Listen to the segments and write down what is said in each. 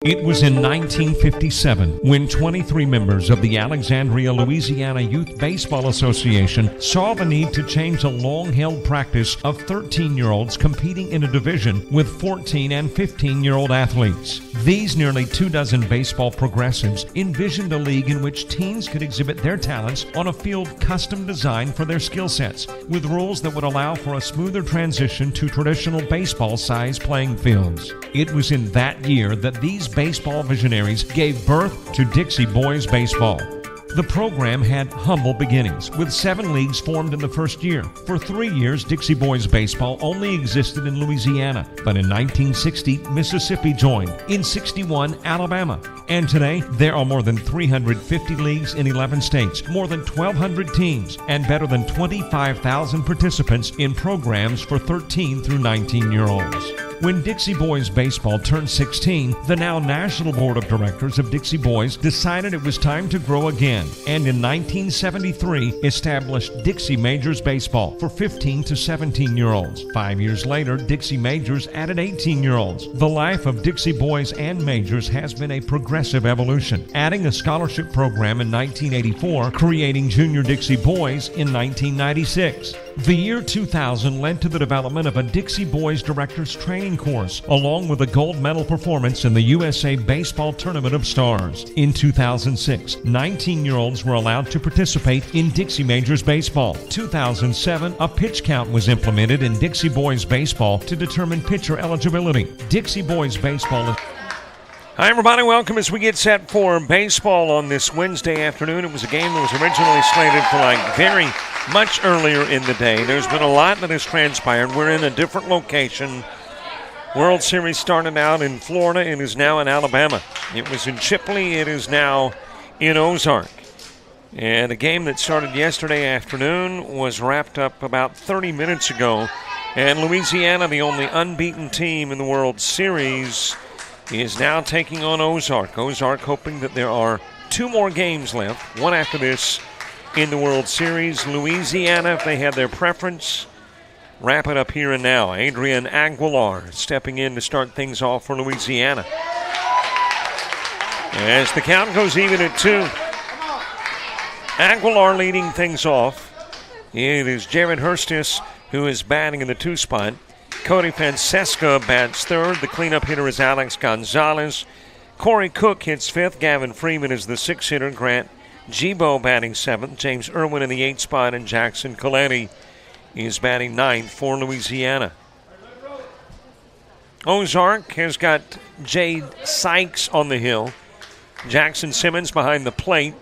It was in 1957 when 23 members of the Alexandria, Louisiana Youth Baseball Association saw the need to change a long-held practice of 13-year-olds competing in a division with 14 and 15-year-old athletes. These nearly 24 baseball progressives envisioned a league in which teens could exhibit their talents on a field custom designed for their skill sets, with rules that would allow for a smoother transition to traditional baseball-size playing fields. It was in that year that these baseball visionaries gave birth to Dixie Boys Baseball. The program had humble beginnings, with 7 leagues formed in the first year. For 3 years, Dixie Boys Baseball only existed in Louisiana, but in 1960, Mississippi joined, in 61, Alabama. And today, there are more than 350 leagues in 11 states, more than 1,200 teams, and better than 25,000 participants in programs for 13 through 19-year-olds. When Dixie Boys Baseball turned 16, the now National Board of Directors of Dixie Boys decided it was time to grow again, and in 1973 established Dixie Majors Baseball for 15 to 17-year-olds. 5 years later, Dixie Majors added 18-year-olds. The life of Dixie Boys and Majors has been a progressive evolution, adding a scholarship program in 1984, creating Junior Dixie Boys in 1996. The year 2000 led to the development of a Dixie Boys Directors Training Course, along with a gold medal performance in the USA Baseball Tournament of Stars. In 2006, 19-year-olds were allowed to participate in Dixie Majors Baseball. 2007, a pitch count was implemented in Dixie Boys Baseball to determine pitcher eligibility. Dixie Boys Baseball is... Hi, everybody. Welcome as we get set for baseball on this Wednesday afternoon. It was a game that was originally slated for very much earlier in the day. There's been a lot that has transpired. We're in a different location. World Series started out in Florida. It is now in Alabama. It was in Chipley. It is now in Ozark. And a game that started yesterday afternoon was wrapped up about 30 minutes ago. And Louisiana, the only unbeaten team in the World Series, is now taking on Ozark. Ozark hoping that there are 2 more games left, one after this in the World Series. Louisiana, if they had their preference, wrap it up here and now. Adrian Aguilar stepping in to start things off for Louisiana. As the count goes even at 2, Aguilar leading things off. It is Jared Hurstis who is batting in the 2 spot. Cody Francesca bats 3rd. The cleanup hitter is Alex Gonzalez. Corey Cook hits 5th. Gavin Freeman is the 6th hitter. Grant Gibo batting 7th. James Irwin in the 8th spot. And Jackson Coletti is batting 9th for Louisiana. Ozark has got Jade Sykes on the hill. Jackson Simmons behind the plate.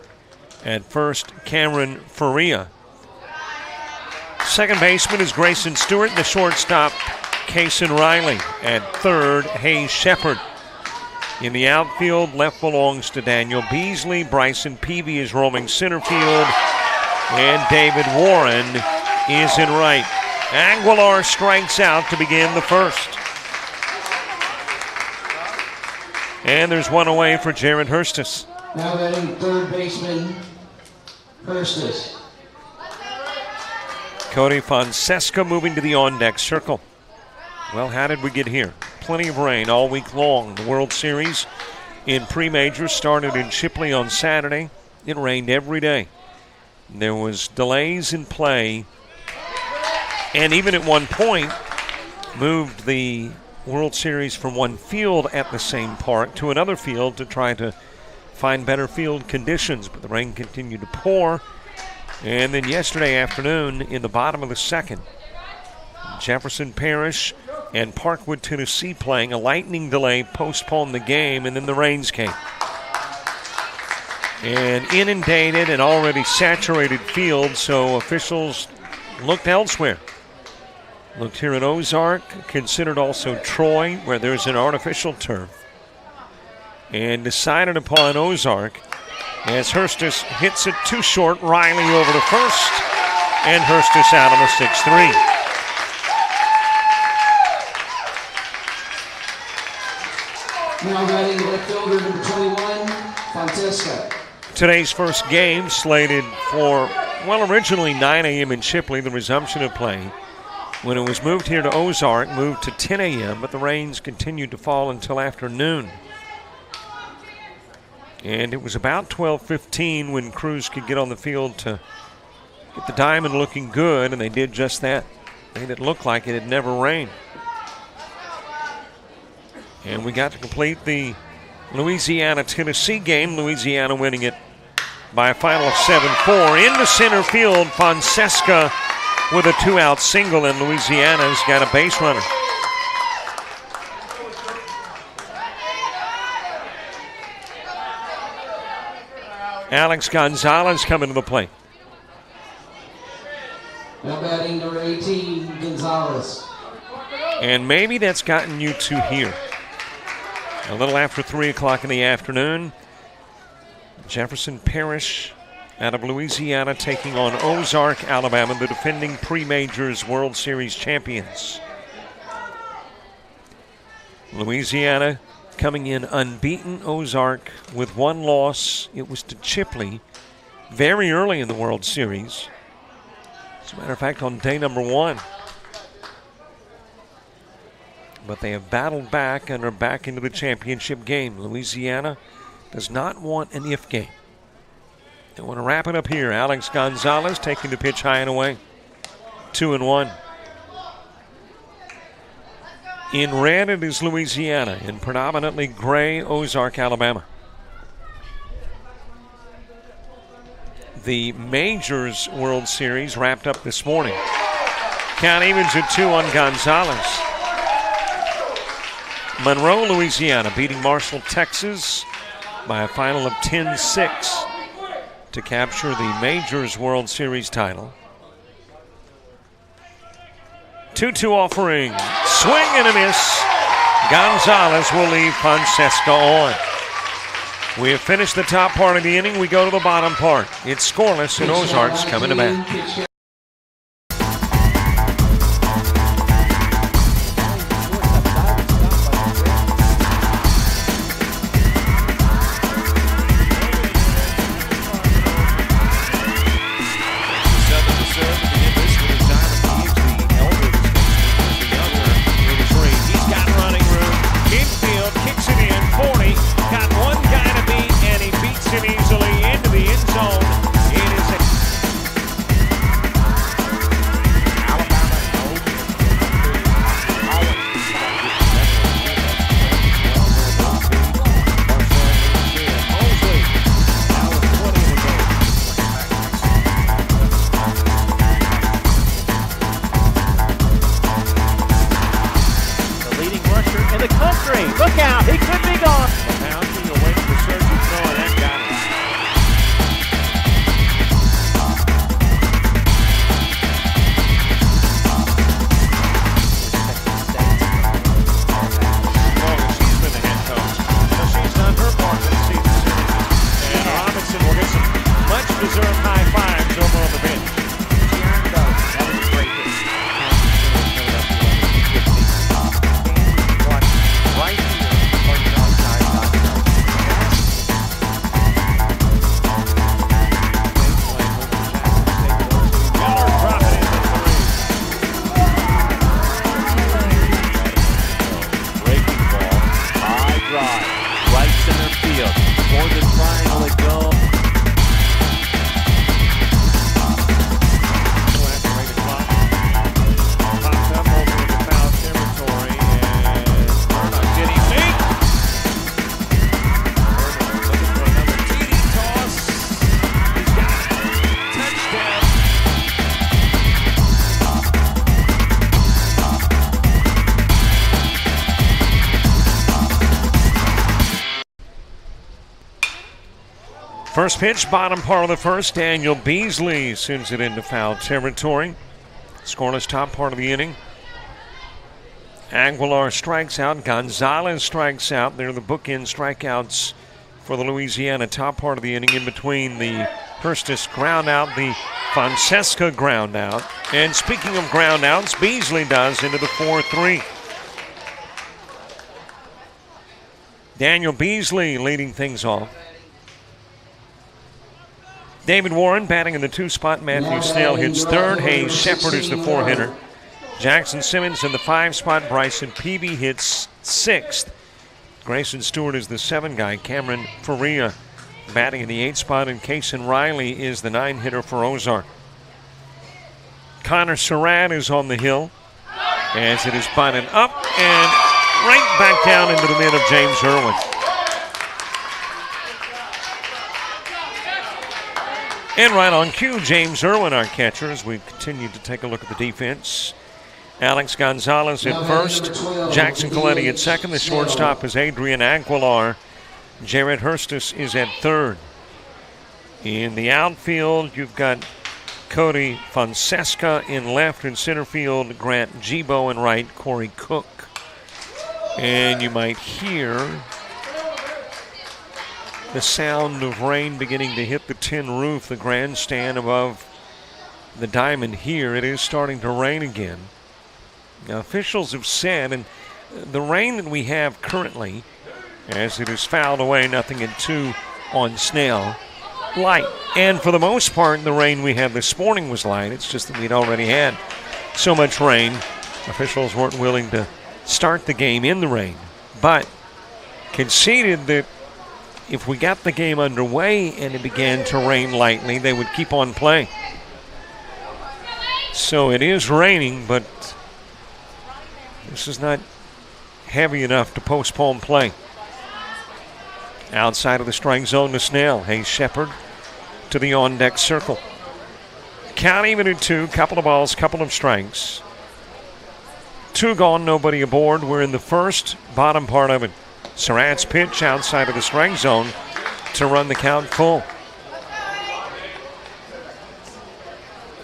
At first, Cameron Faria. Second baseman is Grayson Stewart. The shortstop, Cason Riley. At third, Hayes Shepard. In the outfield, left belongs to Daniel Beasley. Bryson Peavy is roaming center field. And David Warren is in right. Aguilar strikes out to begin the first. And there's one away for Jared Hurstis. Now batting third baseman, Hurstis. Cody Francesca moving to the on-deck circle. Well, how did we get here? Plenty of rain all week long. The World Series in pre-majors started in Chipley on Saturday. It rained every day. There was delays in play, and even at one point moved the World Series from one field at the same park to another field to try to find better field conditions, but the rain continued to pour. And then yesterday afternoon, in the bottom of the second, Jefferson Parish and Parkwood, Tennessee playing. A lightning delay postponed the game, and then the rains came. An inundated and already saturated field, so officials looked elsewhere. Looked here at Ozark, considered also Troy, where there's an artificial turf, and decided upon Ozark as Hurstis hits it too short. Riley over to first, and Hurstis out on the 6-3. Now batting left fielder number 21, Francesca. Today's first game slated for, originally 9 a.m. in Chipley, the resumption of play. When it was moved here to Ozark, moved to 10 a.m., but the rains continued to fall until afternoon. And it was about 12:15 when crews could get on the field to get the diamond looking good, and they did just that. Made it look like it had never rained. And we got to complete the Louisiana-Tennessee game. Louisiana winning it by a final of 7-4. Into center field, Fonseca with a 2-out single, and Louisiana's got a base runner. Alex Gonzalez coming to the plate. Now batting number 18, Gonzalez. And maybe that's gotten you to here. A little after 3 o'clock in the afternoon, Jefferson Parish out of Louisiana taking on Ozark, Alabama, the defending pre-majors World Series champions. Louisiana coming in unbeaten. Ozark with one loss. It was to Chipley very early in the World Series. As a matter of fact, on day number 1. But they have battled back and are back into the championship game. Louisiana does not want an if game. They want to wrap it up here. Alex Gonzalez taking the pitch high and away. 2-1. In red, it is Louisiana. In predominantly gray, Ozark, Alabama. The Majors World Series wrapped up this morning. Count evens at 2 on Gonzalez. Monroe, Louisiana, beating Marshall, Texas by a final of 10-6 to capture the Majors World Series title. 2-2 offering. Swing and a miss. Gonzalez will leave Fonseca on. We have finished the top part of the inning. We go to the bottom part. It's scoreless, and Ozark's coming to bat. First pitch, bottom part of the first. Daniel Beasley sends it into foul territory. Scoreless top part of the inning. Aguilar strikes out. Gonzalez strikes out. They're the bookend strikeouts for the Louisiana top part of the inning. In between the Hurstis ground out, the Fonseca ground out. And speaking of ground outs, Beasley does into the 4-3. Daniel Beasley leading things off. David Warren batting in the 2 spot. Matthew Snell hits third. Hayes Shepard is the 4-hitter. Jackson Simmons in the 5 spot. Bryson Peavy hits 6th. Grayson Stewart is the 7 guy. Cameron Faria Batting in the 8th spot, and Kason Riley is the 9-hitter for Ozark. Connor Surratt is on the hill as it is bunted up and right back down into the mid of James Irwin. And right on cue, James Irwin, our catcher, as we continue to take a look at the defense. Alex Gonzalez at first, Jackson Coletti at second. The shortstop is Adrian Aguilar. Jared Hurstis is at third. In the outfield, you've got Cody Fonseca in left. In center field, Grant Gibo in right, Corey Cook. And you might hear the sound of rain beginning to hit the tin roof, the grandstand above the diamond here. It is starting to rain again. Now, officials have said, and the rain that we have currently, as it is fouled away, 0-2 on Snell, light. And for the most part, the rain we had this morning was light. It's just that we'd already had so much rain. Officials weren't willing to start the game in the rain, but conceded that if we got the game underway and it began to rain lightly, they would keep on playing. So it is raining, but this is not heavy enough to postpone play. Outside of the strike zone to Snell. Hayes Shepard to the on-deck circle. Count even at 2, couple of balls, couple of strikes. 2 gone, nobody aboard. We're in the first, bottom part of it. Surratt's pitch outside of the strike zone to run the count full.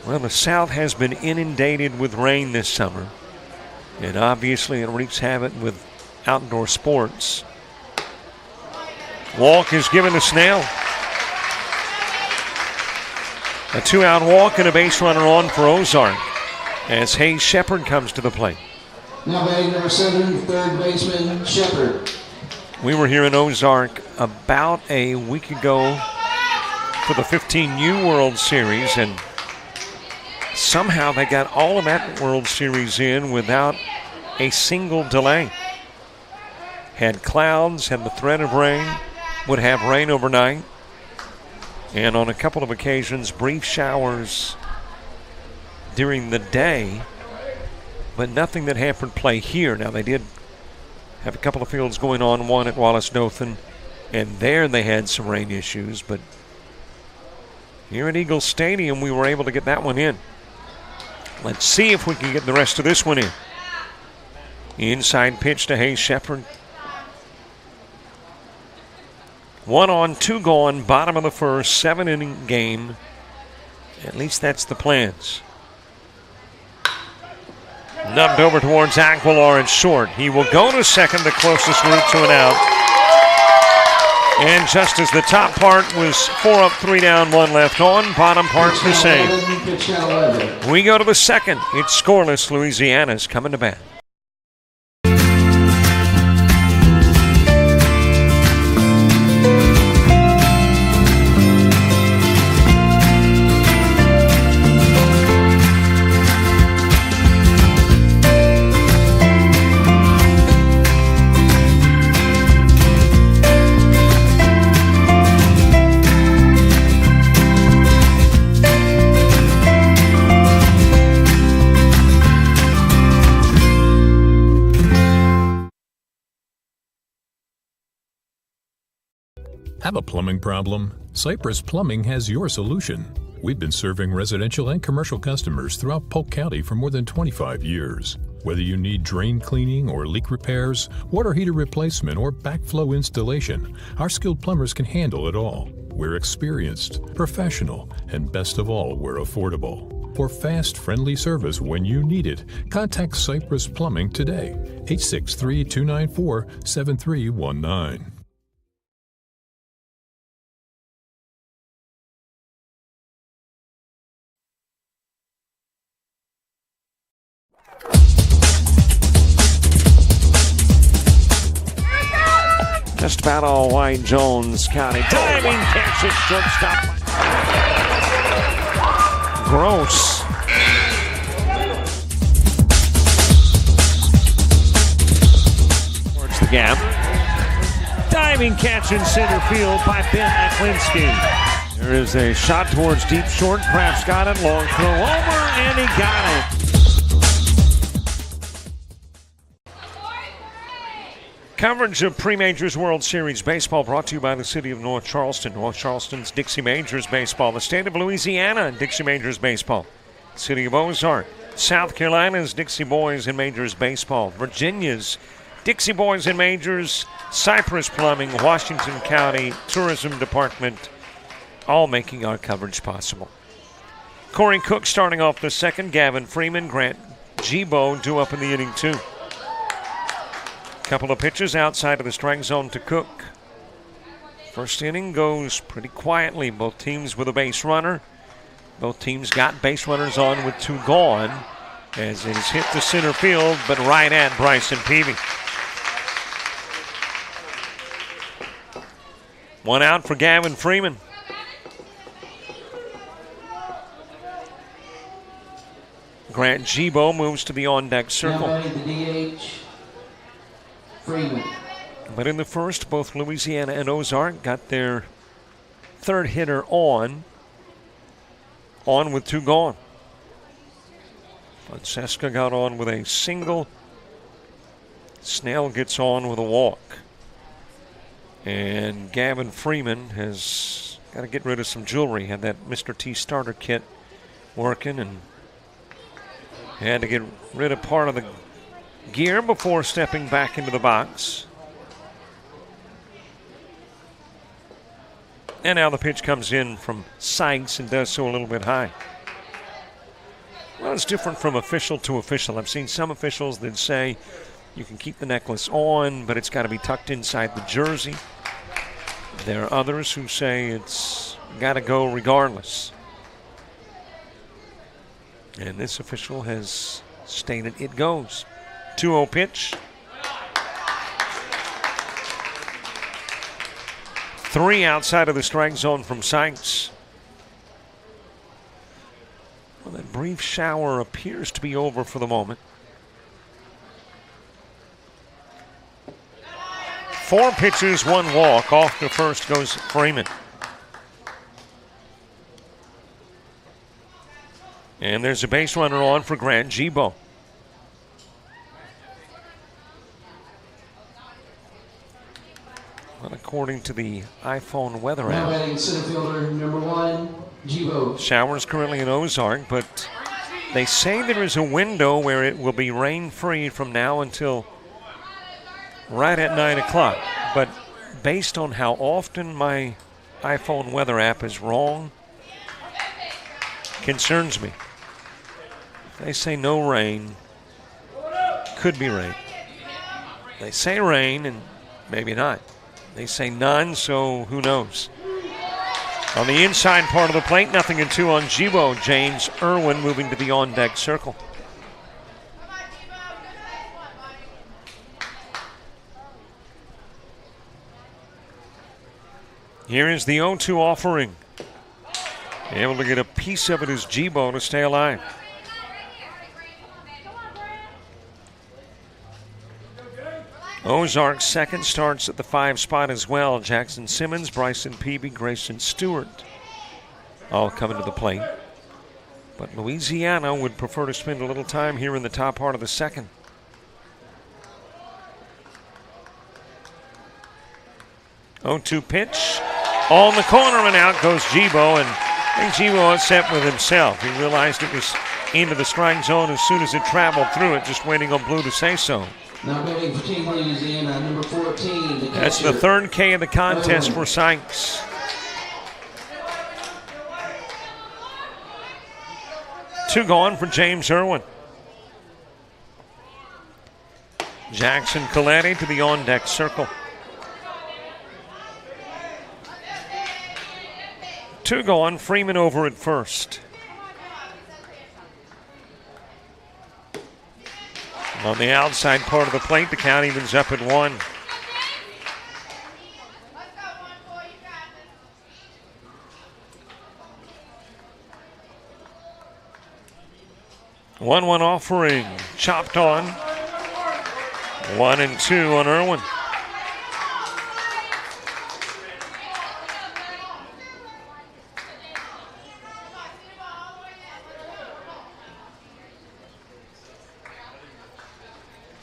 Well, the South has been inundated with rain this summer, and obviously it wreaks havoc with outdoor sports. Walk is given to Snell. A 2-out walk and a base runner on for Ozark as Hayes Shepard comes to the plate. Now batting number 7, third baseman Shepard. We were here in Ozark about a week ago for the 15U World Series, and somehow they got all of that World Series in without a single delay. Had clouds, had the threat of rain, would have rain overnight, and on a couple of occasions, brief showers during the day, but nothing that hampered play here. Now, they did have a couple of fields going on, one at Wallace Dothan, and there they had some rain issues, but here at Eagle Stadium, we were able to get that one in. Let's see if we can get the rest of this one in. Inside pitch to Hayes Shepard. 1 on, 2 gone, bottom of the first, 7-inning game. At least that's the plans. Nubbed over towards Aguilar and short. He will go to second, the closest route to an out. And just as the top part was 4 up, 3 down, 1 left on, bottom part the same. We go to the second. It's scoreless. Louisiana's coming to bat. Have a plumbing problem? Cypress Plumbing has your solution. We've been serving residential and commercial customers throughout Polk County for more than 25 years. Whether you need drain cleaning or leak repairs, water heater replacement, or backflow installation, our skilled plumbers can handle it all. We're experienced, professional, and best of all, we're affordable. For fast, friendly service when you need it, contact Cypress Plumbing today. 863-294-7319. Just about all white, Jones County. Diving catch at shortstop. Gross. Towards the gap. Diving Diving catch in center field by Ben Aklinski. There is a shot towards deep short. Kraft's got it. Long throw over, and he got it. Coverage of Pre-Majors World Series Baseball brought to you by the City of North Charleston. North Charleston's Dixie Majors Baseball. The state of Louisiana, Dixie Majors Baseball. City of Ozark. South Carolina's Dixie Boys and Majors Baseball. Virginia's Dixie Boys and Majors. Cypress Plumbing, Washington County Tourism Department, all making our coverage possible. Corey Cook starting off the second. Gavin Freeman, Grant Gibo due up in the inning too. Couple of pitches outside of the strike zone to Cook. First inning goes pretty quietly. Both teams with a base runner. Both teams got base runners on with 2 gone as it is hit to center field, but right at Bryson Peavy. 1 out for Gavin Freeman. Grant Gibo moves to the on-deck circle. Now the DH, Freeman. But in the first, both Louisiana and Ozark got their third hitter on with 2 gone. Fonseca got on with a single. Snell gets on with a walk. And Gavin Freeman has got to get rid of some jewelry. Had that Mr. T starter kit working and had to get rid of part of the gear before stepping back into the box. And now the pitch comes in from Sykes and does so a little bit high. Well, it's different from official to official. I've seen some officials that say you can keep the necklace on, but it's got to be tucked inside the jersey. There are others who say it's got to go regardless. And this official has stated it goes. 2-0 pitch. 3 outside of the strike zone from Sykes. Well, that brief shower appears to be over for the moment. 4 pitches, 1 walk. Off to first goes Freeman. And there's a base runner on for Grant Gibo. Well, according to the iPhone weather Now app, batting center fielder number 1, Gibo. showers currently in Ozark, but they say there is a window where it will be rain-free from now until right at 9 o'clock. But based on how often my iPhone weather app is wrong, concerns me. They say no rain, could be rain. They say rain and maybe not. They say none, so who knows. On the inside part of the plate, 0-2 on Gibo. James Irwin moving to the on-deck circle. Here is the 0-2 offering. Able to get a piece of it is Gibo to stay alive. Ozark's second starts at the 5 spot as well. Jackson Simmons, Bryson Peavy, Grayson Stewart all coming to the plate. But Louisiana would prefer to spend a little time here in the top part of the second. Oh-2 pitch on the corner, and out goes Gibo. And I think Gibo upset with himself. He realized it was into the strike zone as soon as it traveled through it, just waiting on Blue to say so. Now batting for Team Louisiana, number 14. The That's the third K of the contest for Sykes. Two gone for James Irwin. Jackson Coletti to the on-deck circle. Two gone, Freeman over at first. On the outside part of the plate, the count evens up at 1. One offering, chopped on. 1-2 on Irwin.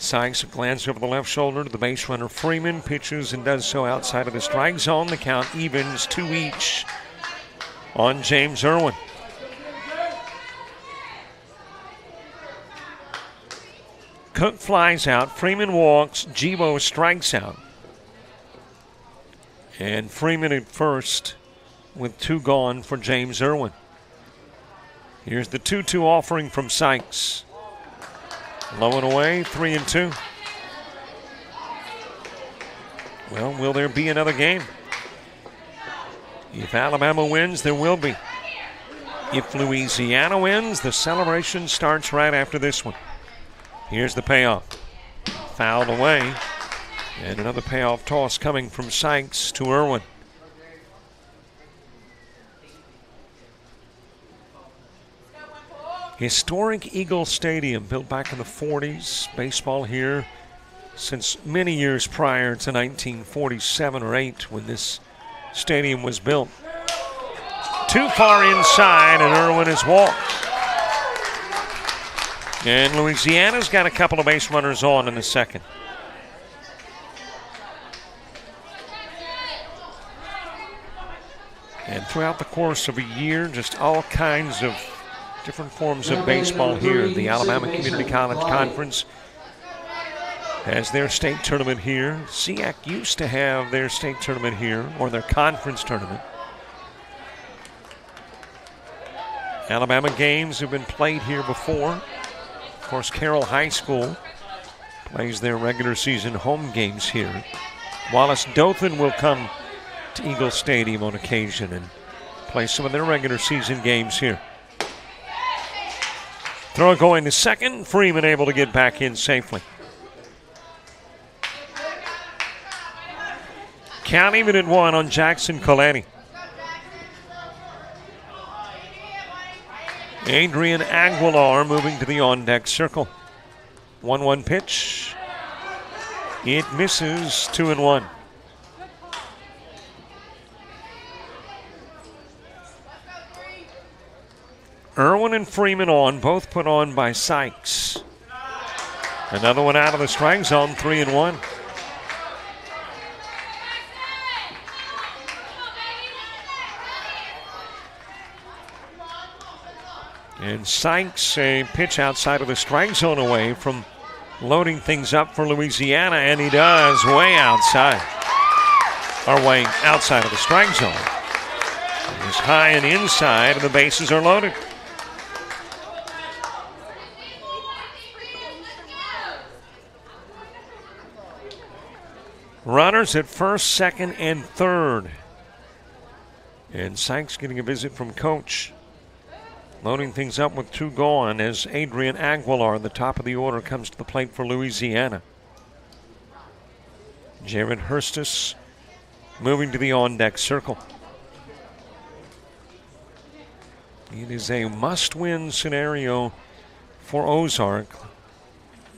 Sykes a glance over the left shoulder to the base runner Freeman. Pitches and does so outside of the strike zone. The count evens 2 each on James Irwin. Cook flies out. Freeman walks. Givo strikes out. And Freeman at first with 2 gone for James Irwin. Here's the 2-2 offering from Sykes. Low and away, 3-2. Well, will there be another game? If Alabama wins, there will be. If Louisiana wins, the celebration starts right after this one. Here's the payoff. Fouled away. And another payoff toss coming from Sykes to Irwin. Historic Eagle Stadium, built back in the 40s. Baseball here since many years prior to 1947 or 8 when this stadium was built. Too far inside, and Irwin has walked. And Louisiana's got a couple of base runners on in the second. And throughout the course of a year, just all kinds of different forms of baseball here. The Alabama Community College Conference has their state tournament here. SEAC used to have their state tournament here, or their conference tournament. Alabama games have been played here before. Of course, Carroll High School plays their regular season home games here. Wallace Dothan will come to Eagle Stadium on occasion and play some of their regular season games here. Throw going to second. Freeman able to get back in safely. Count even at 1 on Jackson Coletti. Adrian Aguilar moving to the on-deck circle. 1-1 pitch. It misses. 2-1. Irwin and Freeman on, both put on by Sykes. Another one out of the strike zone, 3-1. And Sykes, a pitch outside of the strike zone away from loading things up for Louisiana, and he does way outside. Or way outside of the strike zone. He's high and inside, and the bases are loaded. Runners at first, second, and third. And Sykes getting a visit from Coach. Loading things up with 2 gone as Adrian Aguilar, the top of the order, comes to the plate for Louisiana. Jared Hurstis moving to the on-deck circle. It is a must-win scenario for Ozark.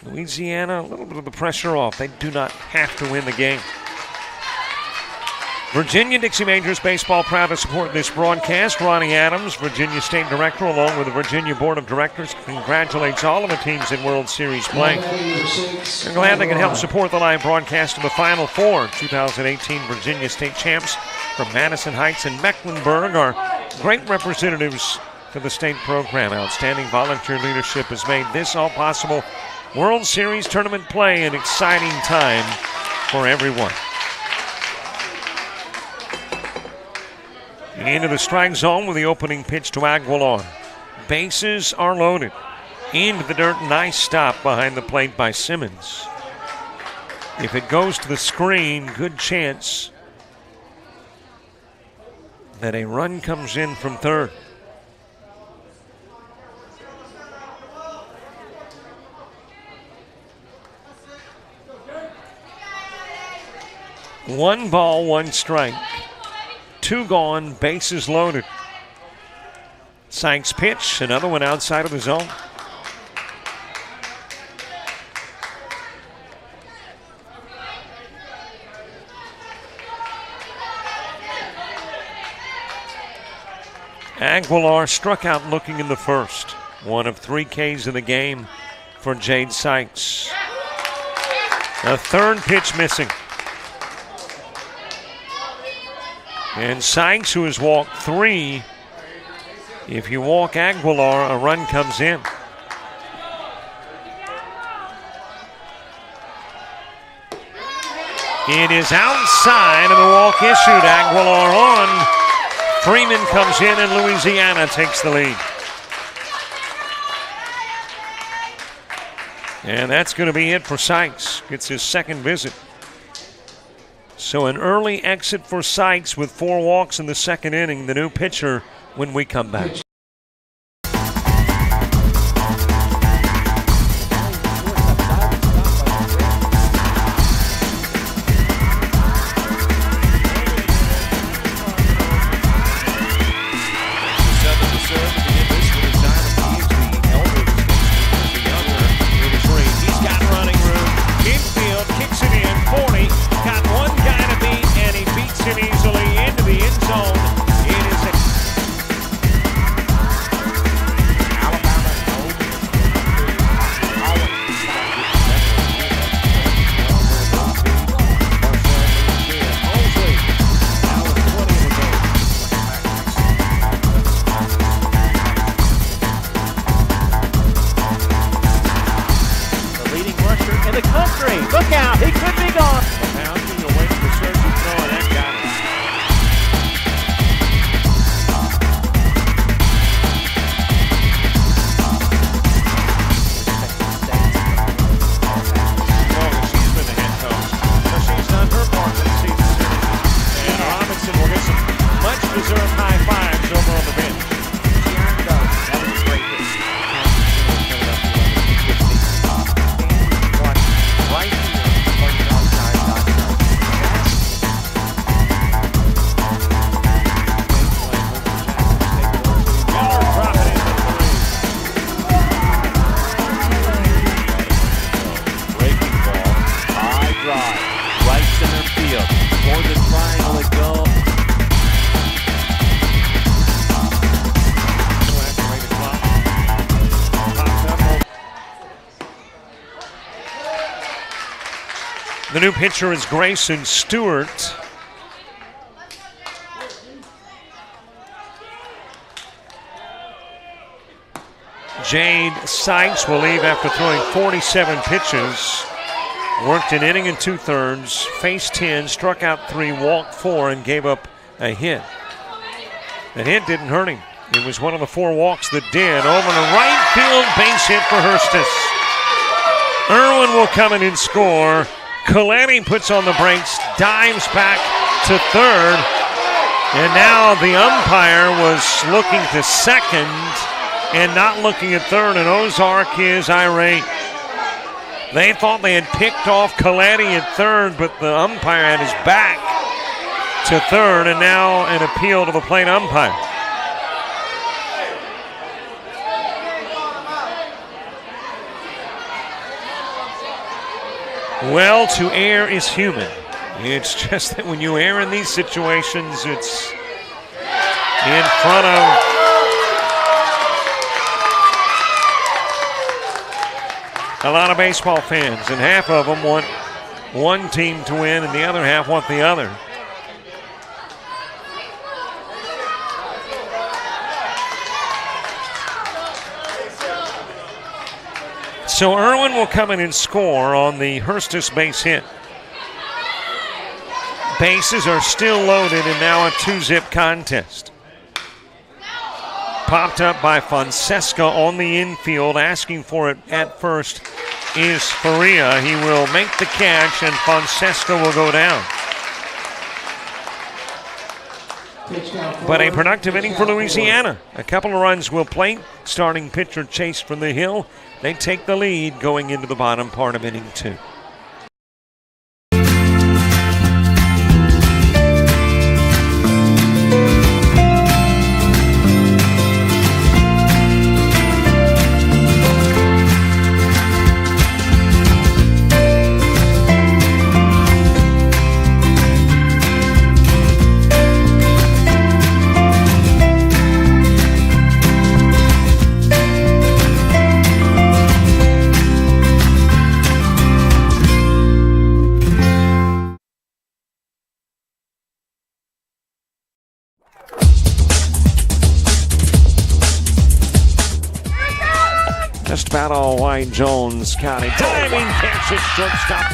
Louisiana, a little bit of the pressure off. They do not have to win the game. Virginia-Dixie Majors Baseball proud to support this broadcast. Ronnie Adams, Virginia State Director, along with the Virginia Board of Directors, congratulates all of the teams in World Series play. They're glad they can help support the live broadcast of the Final Four. 2018 Virginia State champs from Madison Heights and Mecklenburg are great representatives for the state program. Outstanding volunteer leadership has made this all possible. World Series tournament play, an exciting time for everyone. Into the strike zone with the opening pitch to Aguilar. Bases are loaded. Into the dirt, nice stop behind the plate by Simmons. If it goes to the screen, good chance that a run comes in from third. One ball, one strike. 2 gone, bases loaded. Sykes pitch, another one outside of the zone. Aguilar struck out looking in the first. One of 3 Ks in the game for Jade Sykes. A third pitch missing. And Sykes, who has walked 3, if you walk Aguilar, a run comes in. It is outside, and the walk issued. Aguilar on. Freeman comes in, and Louisiana takes the lead. And that's going to be it for Sykes. Gets his second visit. So an early exit for Sykes with 4 walks in the second inning. The new pitcher when we come back. The new pitcher is Grayson Stewart. Jade Sykes will leave after throwing 47 pitches. Worked an inning and 2/3, faced 10, struck out 3, walked 4, and gave up a hit. The hit didn't hurt him. It was one of the 4 walks that did. Over the right field base hit for Hurstis. Irwin will come in and score. Coletti puts on the brakes, dives back to third, and now the umpire was looking to second and not looking at third, and Ozark is irate. They thought they had picked off Coletti at third, but the umpire had his back to third, and now an appeal to the plate umpire. Well, to err is human. It's just that when you err in these situations, it's in front of a lot of baseball fans, and half of them want one team to win and the other half want the other. So Irwin will come in and score on the Hurstis base hit. Bases are still loaded and now a 2-zip contest. Popped up by Fonseca on the infield. Asking for it at first is Faria. He will make the catch and Fonseca will go down. But a productive inning for Louisiana. A couple of runs will plate. Starting pitcher Chase from the hill. They take the lead going into the bottom part of inning 2. battle. White Jones County. Diving catch at shortstop.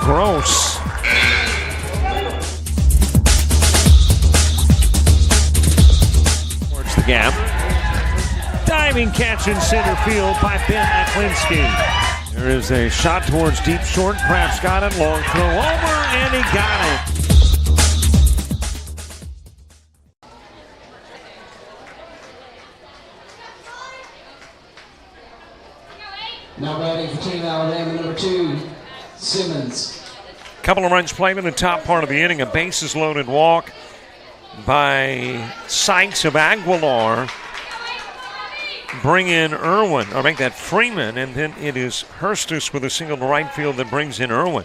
Gross. Towards the gap. Diving catch in center field by Ben Aklinski. There is a shot towards deep short. Kraft's got it. Long throw over, and he got it. Now batting for Team Alabama, number 2, Simmons. Couple of runs played in the top part of the inning. A bases loaded walk by Sykes of Aguilar. Bring in Irwin, or make that Freeman, and then it is Hurstus with a single to right field that brings in Irwin.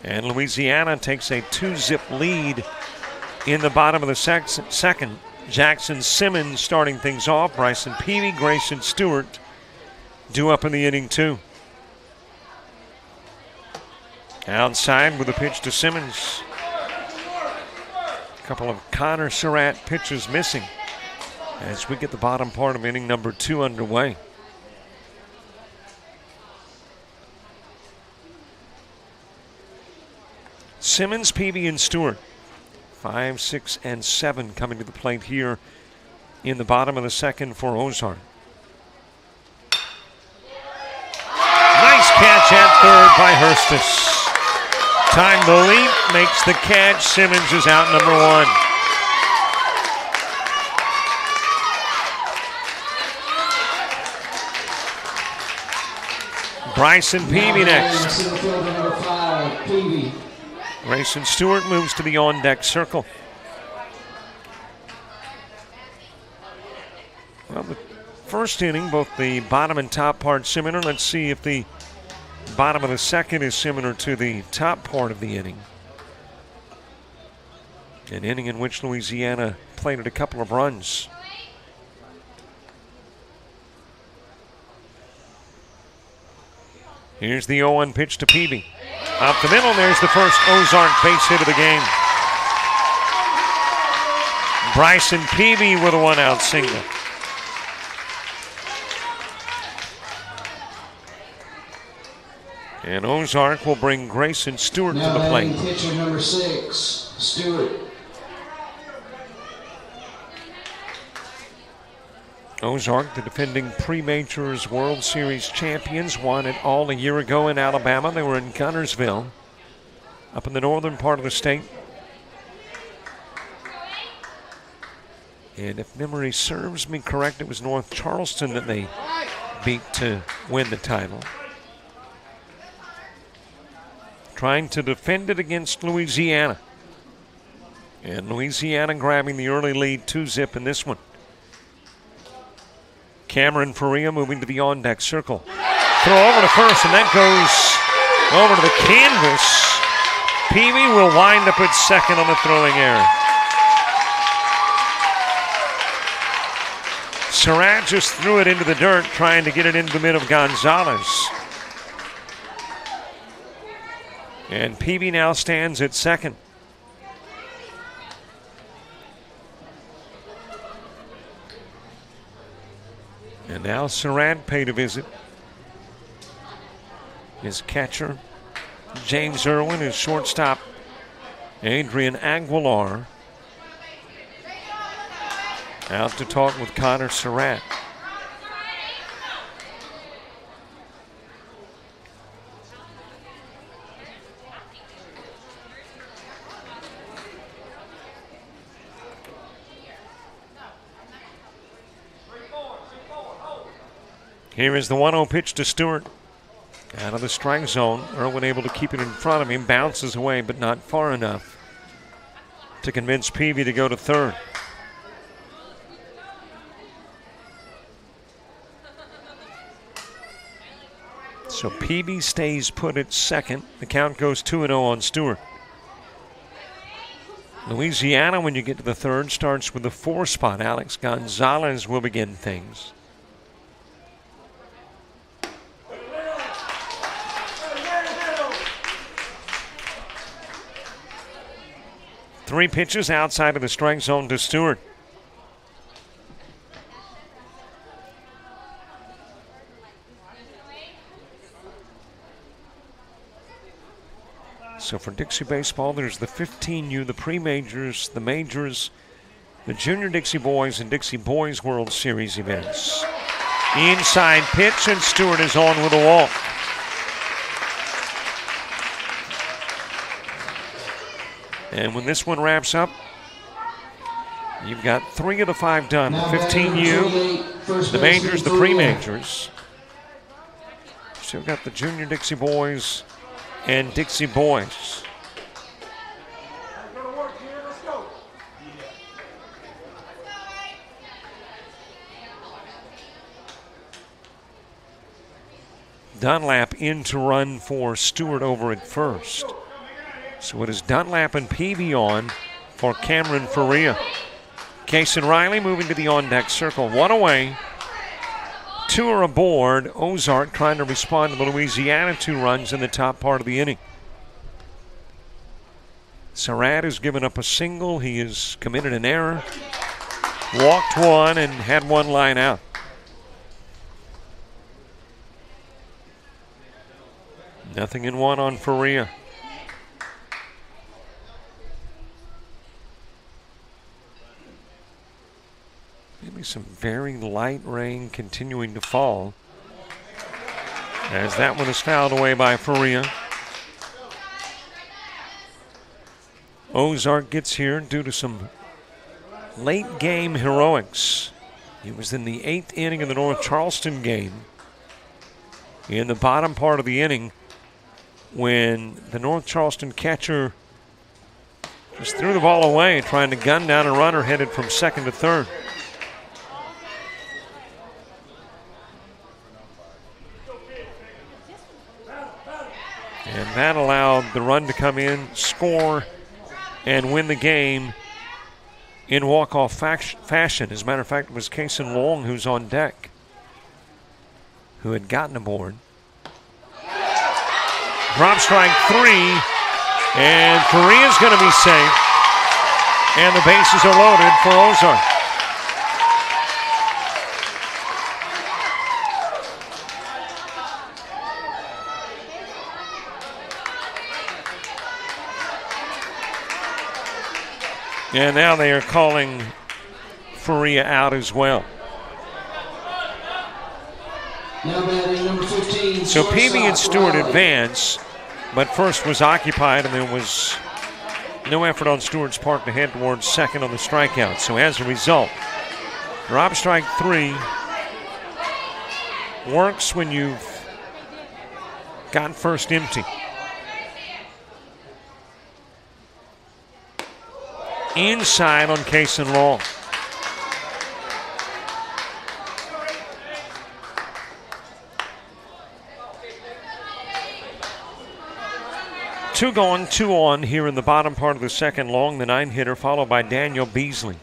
And Louisiana takes a 2-zip lead in the bottom of the second. Jackson Simmons starting things off. Bryson Peavy, Grayson Stewart due up in the inning too. Outside with a pitch to Simmons. A couple of Connor Surratt pitches missing as we get the bottom part of inning number 2 underway. Simmons, Peavy, and Stewart. 5, 6, and 7 coming to the plate here in the bottom of the second for Ozark. Nice catch at third by Hurstus. Time the leap, makes the catch. Simmons is out number 1. Bryson Peavy next. Number 5, Peavy. Grayson Stewart moves to the on-deck circle. Well, the first inning, both the bottom and top part similar. Let's see if the bottom of the second is similar to the top part of the inning. An inning in which Louisiana plated a couple of runs. Here's the 0-1 pitch to Peavy. Up the middle, there's the first Ozark base hit of the game. Bryson Peavy with a 1-out single. And Ozark will bring Grayson Stewart to the plate. Now pitcher number 6, Stewart. Ozark, the defending pre-majors World Series champions, won it all a year ago in Alabama. They were in Gunnersville, up in the northern part of the state. And if memory serves me correct, it was North Charleston that they beat to win the title. Trying to defend it against Louisiana. And Louisiana grabbing the early lead 2-zip in this one. Cameron Faria moving to the on-deck circle. Throw over to first, and that goes over to the canvas. Peavy will wind up at second on the throwing error. Surratt just threw it into the dirt, trying to get it into the mid of Gonzalez. And Peavy now stands at second. And now Surratt paid a visit. His catcher, James Irwin, his shortstop, Adrian Aguilar, out to talk with Connor Surratt. Here is the 1-0 pitch to Stewart. Out of the strike zone. Irwin able to keep it in front of him. Bounces away, but not far enough to convince Peavy to go to third. So Peavy stays put at second. The count goes 2-0 on Stewart. Louisiana, when you get to the third, starts with the 4 spot. Alex Gonzalez will begin things. Three pitches outside of the strike zone to Stewart. So for Dixie Baseball, there's the 15U, the pre-majors, the majors, the Junior Dixie Boys and Dixie Boys World Series events. Inside pitch, and Stewart is on with a walk. And when this one wraps up, you've got 3 of the 5 done. 15U, the majors, the pre-majors. Still got the Junior Dixie Boys and Dixie Boys. Dunlap in to run for Stewart over at first. So it is Dunlap and Peavy on for Cameron Faria. Case and Riley moving to the on-deck circle. 1 away. 2 are aboard. Ozark trying to respond to the Louisiana 2 runs in the top part of the inning. Surratt has given up a single. He has committed an error. Walked 1 and had 1 line out. Nothing in 1 on Faria. Maybe some very light rain continuing to fall, as that one is fouled away by Faria. Ozark gets here due to some late game heroics. He was in the 8th inning of the North Charleston game. In the bottom part of the inning, when the North Charleston catcher just threw the ball away, trying to gun down a runner headed from second to third. And that allowed the run to come in, score, and win the game in walk-off fashion. As a matter of fact, it was Kason Long who's on deck, who had gotten aboard. Drop strike 3, and Faria's going to be safe, and the bases are loaded for Ozark. And now they are calling Faria out as well. Now batting number 15. So Peavy and Stewart advance, but first was occupied, and there was no effort on Stewart's part to head towards second on the strikeout. So as a result, drop strike 3 works when you've got first empty. Inside on Kason Long. Two gone, 2 on here in the bottom part of the second. Long, the 9-hitter, followed by Daniel Beasley.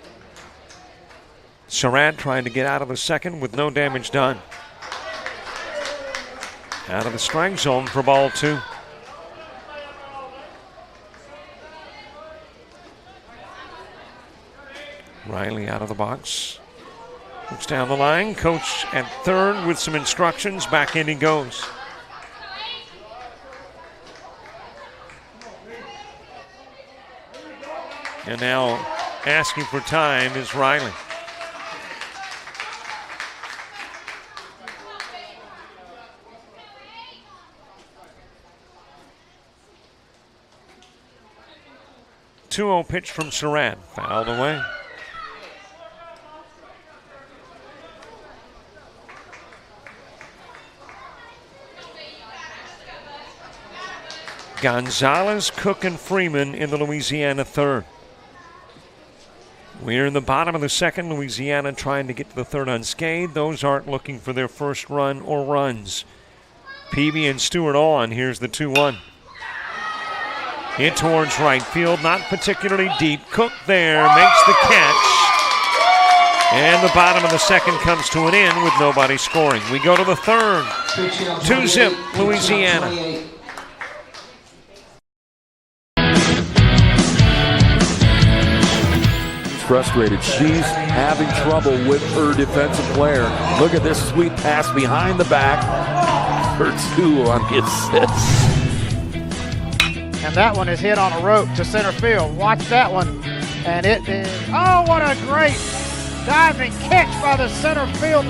Surratt trying to get out of the second with no damage done. Out of the strike zone for ball 2. Riley out of the box. Looks down the line. Coach at third with some instructions. Back in he goes. And now asking for time is Riley. Two-0 pitch from Surratt. Fouled away. Gonzalez, Cook, and Freeman in the Louisiana third. We're in the bottom of the second. Louisiana trying to get to the third unscathed. Those aren't looking for their first run or runs. Peavy and Stewart on. Here's the 2-1. Hit towards right field, not particularly deep. Cook there makes the catch. And the bottom of the second comes to an end with nobody scoring. We go to the third. 2-0 Louisiana. Frustrated. She's having trouble with her defensive player. Look at this sweet pass behind the back for 2 on the assist. And that one is hit on a rope to center field. Watch that one. And it is, oh, what a great diving catch by the center field.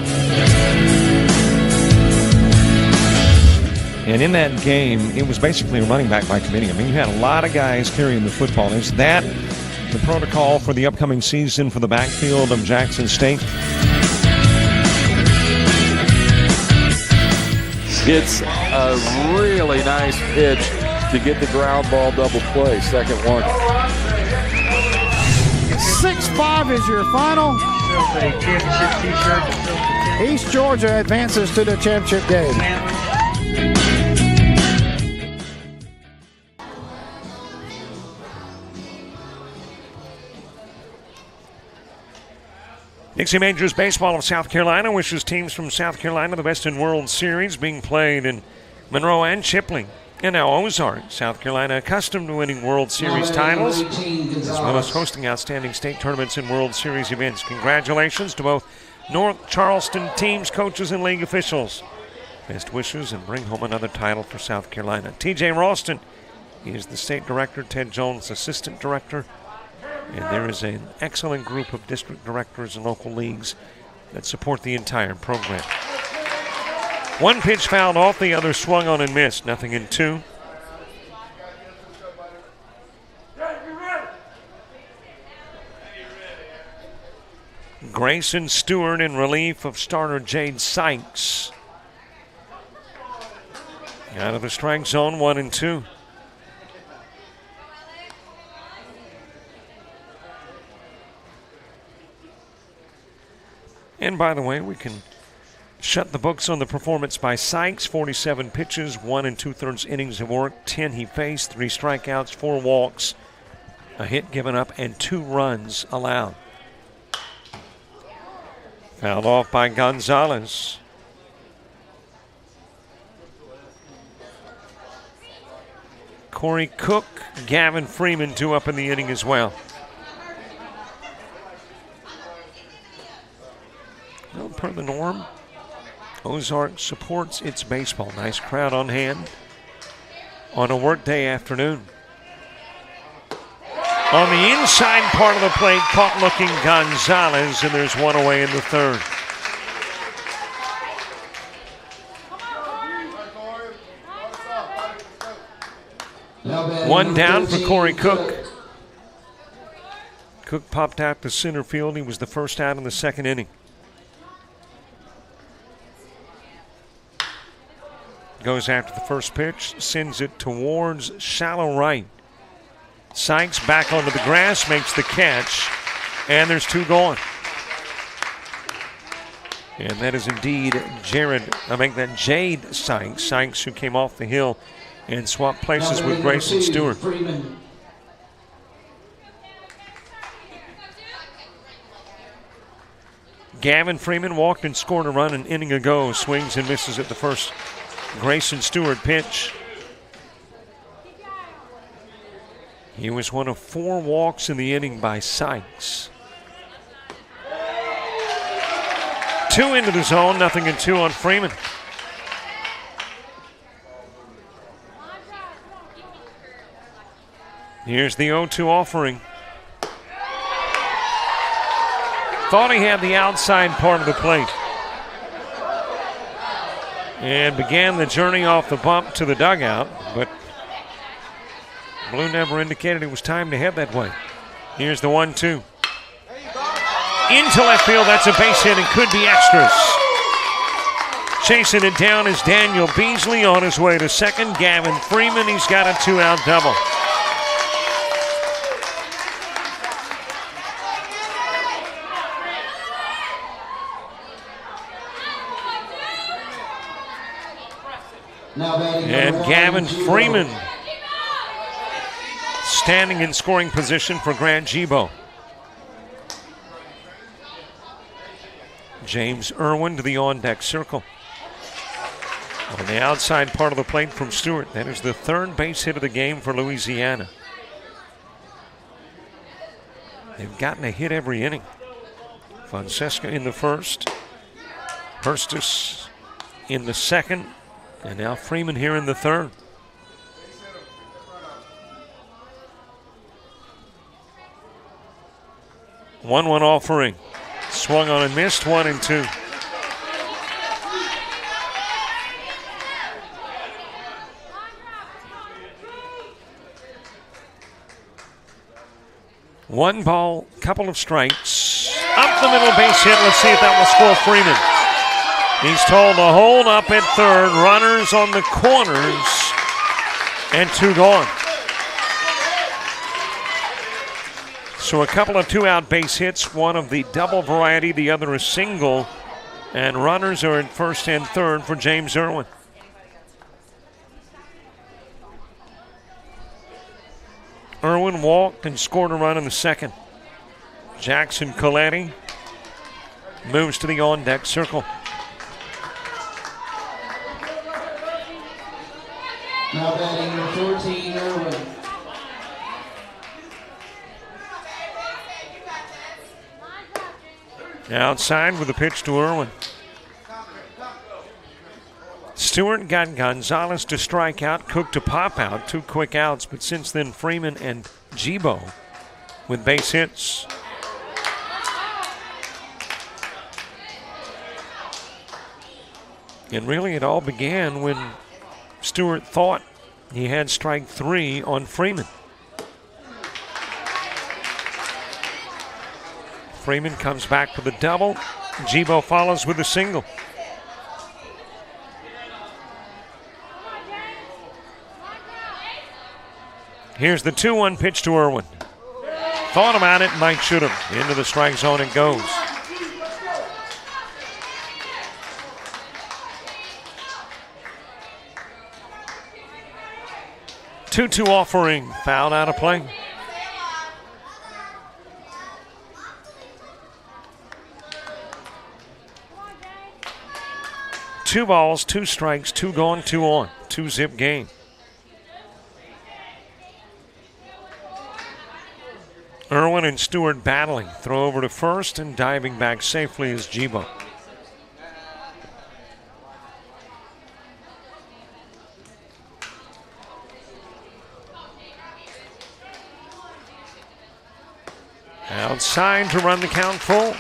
And in that game, it was basically a running back by committee. I mean, you had a lot of guys carrying the football. Is that the protocol for the upcoming season for the backfield of Jackson State? It's a really nice pitch to get the ground ball double play. Second one. 6-5 is your final. East Georgia advances to the championship game. Dixie Majors Baseball of South Carolina wishes teams from South Carolina the best in World Series being played in Monroe and Chipley. And now Ozark, South Carolina, accustomed to winning World Series titles, as well as hosting outstanding state tournaments and World Series events. Congratulations to both North Charleston teams, coaches, and league officials. Best wishes and bring home another title for South Carolina. TJ Ralston is the state director, Ted Jones, assistant director. And there is an excellent group of district directors and local leagues that support the entire program. One pitch fouled off, the other swung on and missed. 0-2. Grayson Stewart in relief of starter Jade Sykes. Out of the strike zone, 1-2. And by the way, we can shut the books on the performance by Sykes. 47 pitches, 1 2/3 innings of work, 10 he faced, 3 strikeouts, 4 walks, a hit given up, and 2 runs allowed. Fouled off by Gonzalez. Corey Cook, Gavin Freeman, 2 up in the inning as well. Well, per the norm, Ozark supports its baseball. Nice crowd on hand on a workday afternoon. On the inside part of the plate, caught looking Gonzalez, and there's one away in the third. One down for Corey Cook. Cook popped out to center field. He was the first out in the second inning. Goes after the first pitch, sends it towards shallow right. Sykes back onto the grass, makes the catch, and there's 2 gone. And that is indeed Jade Sykes. Sykes, who came off the hill and swapped places with Grayson Stewart. Gavin Freeman walked and scored a run an inning ago. Swings and misses at the first Grayson Stewart pitch. He was one of 4 walks in the inning by Sykes. 2 into the zone, 0-2 on Freeman. Here's the 0-2 offering. Thought he had the outside part of the plate. And began the journey off the bump to the dugout, but Blue never indicated it was time to head that way. Here's the 1-2. Into left field, that's a base hit and could be extras. Chasing it down is Daniel Beasley on his way to second. Gavin Freeman, he's got a 2-out double. And Gavin Freeman standing in scoring position for Grant Gibo. James Irwin to the on-deck circle. On the outside part of the plate from Stewart. That is the 3rd base hit of the game for Louisiana. They've gotten a hit every inning. Fonseca in the first. Hurstis in the second. And now Freeman here in the third. 1-1 offering. Swung on and missed, 1-2. One ball, couple of strikes. Up the middle, base hit. Let's see if that will score Freeman. He's told to hold up at third. Runners on the corners. And 2 gone. So a couple of 2-out base hits. One of the double variety, the other a single. And runners are in first and third for James Irwin. Irwin walked and scored a run in the second. Jackson Coletti moves to the on-deck circle. Now batting number 14, Irwin. Outside with a pitch to Irwin. Stewart got Gonzalez to strike out, Cook to pop out, 2 quick outs, but since then Freeman and Gibo with base hits. And really it all began when Stewart thought he had strike 3 on Freeman. Freeman comes back with a double. Gibo follows with a single. Here's the 2-1 pitch to Irwin. Thought about it, might shoot him. Into the strike zone it goes. Two offering, fouled out of play. Two balls, 2 strikes, 2 gone, 2 on. 2-zip game. Irwin and Stewart battling. Throw over to first and diving back safely is Gibo. Outside to run the count full.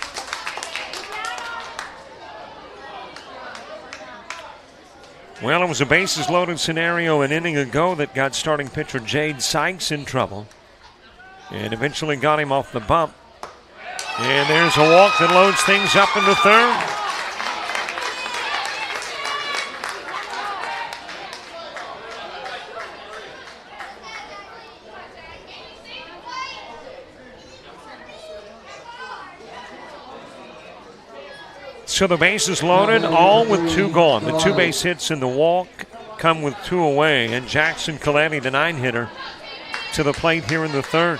Well, it was a bases-loaded scenario an inning ago that got starting pitcher Jade Sykes in trouble and eventually got him off the bump. And there's a walk that loads things up into third. So the bases loaded, all with 2 gone. The 2 base hits and the walk come with 2 away. And Jackson Coletti, the 9-hitter, to the plate here in the third.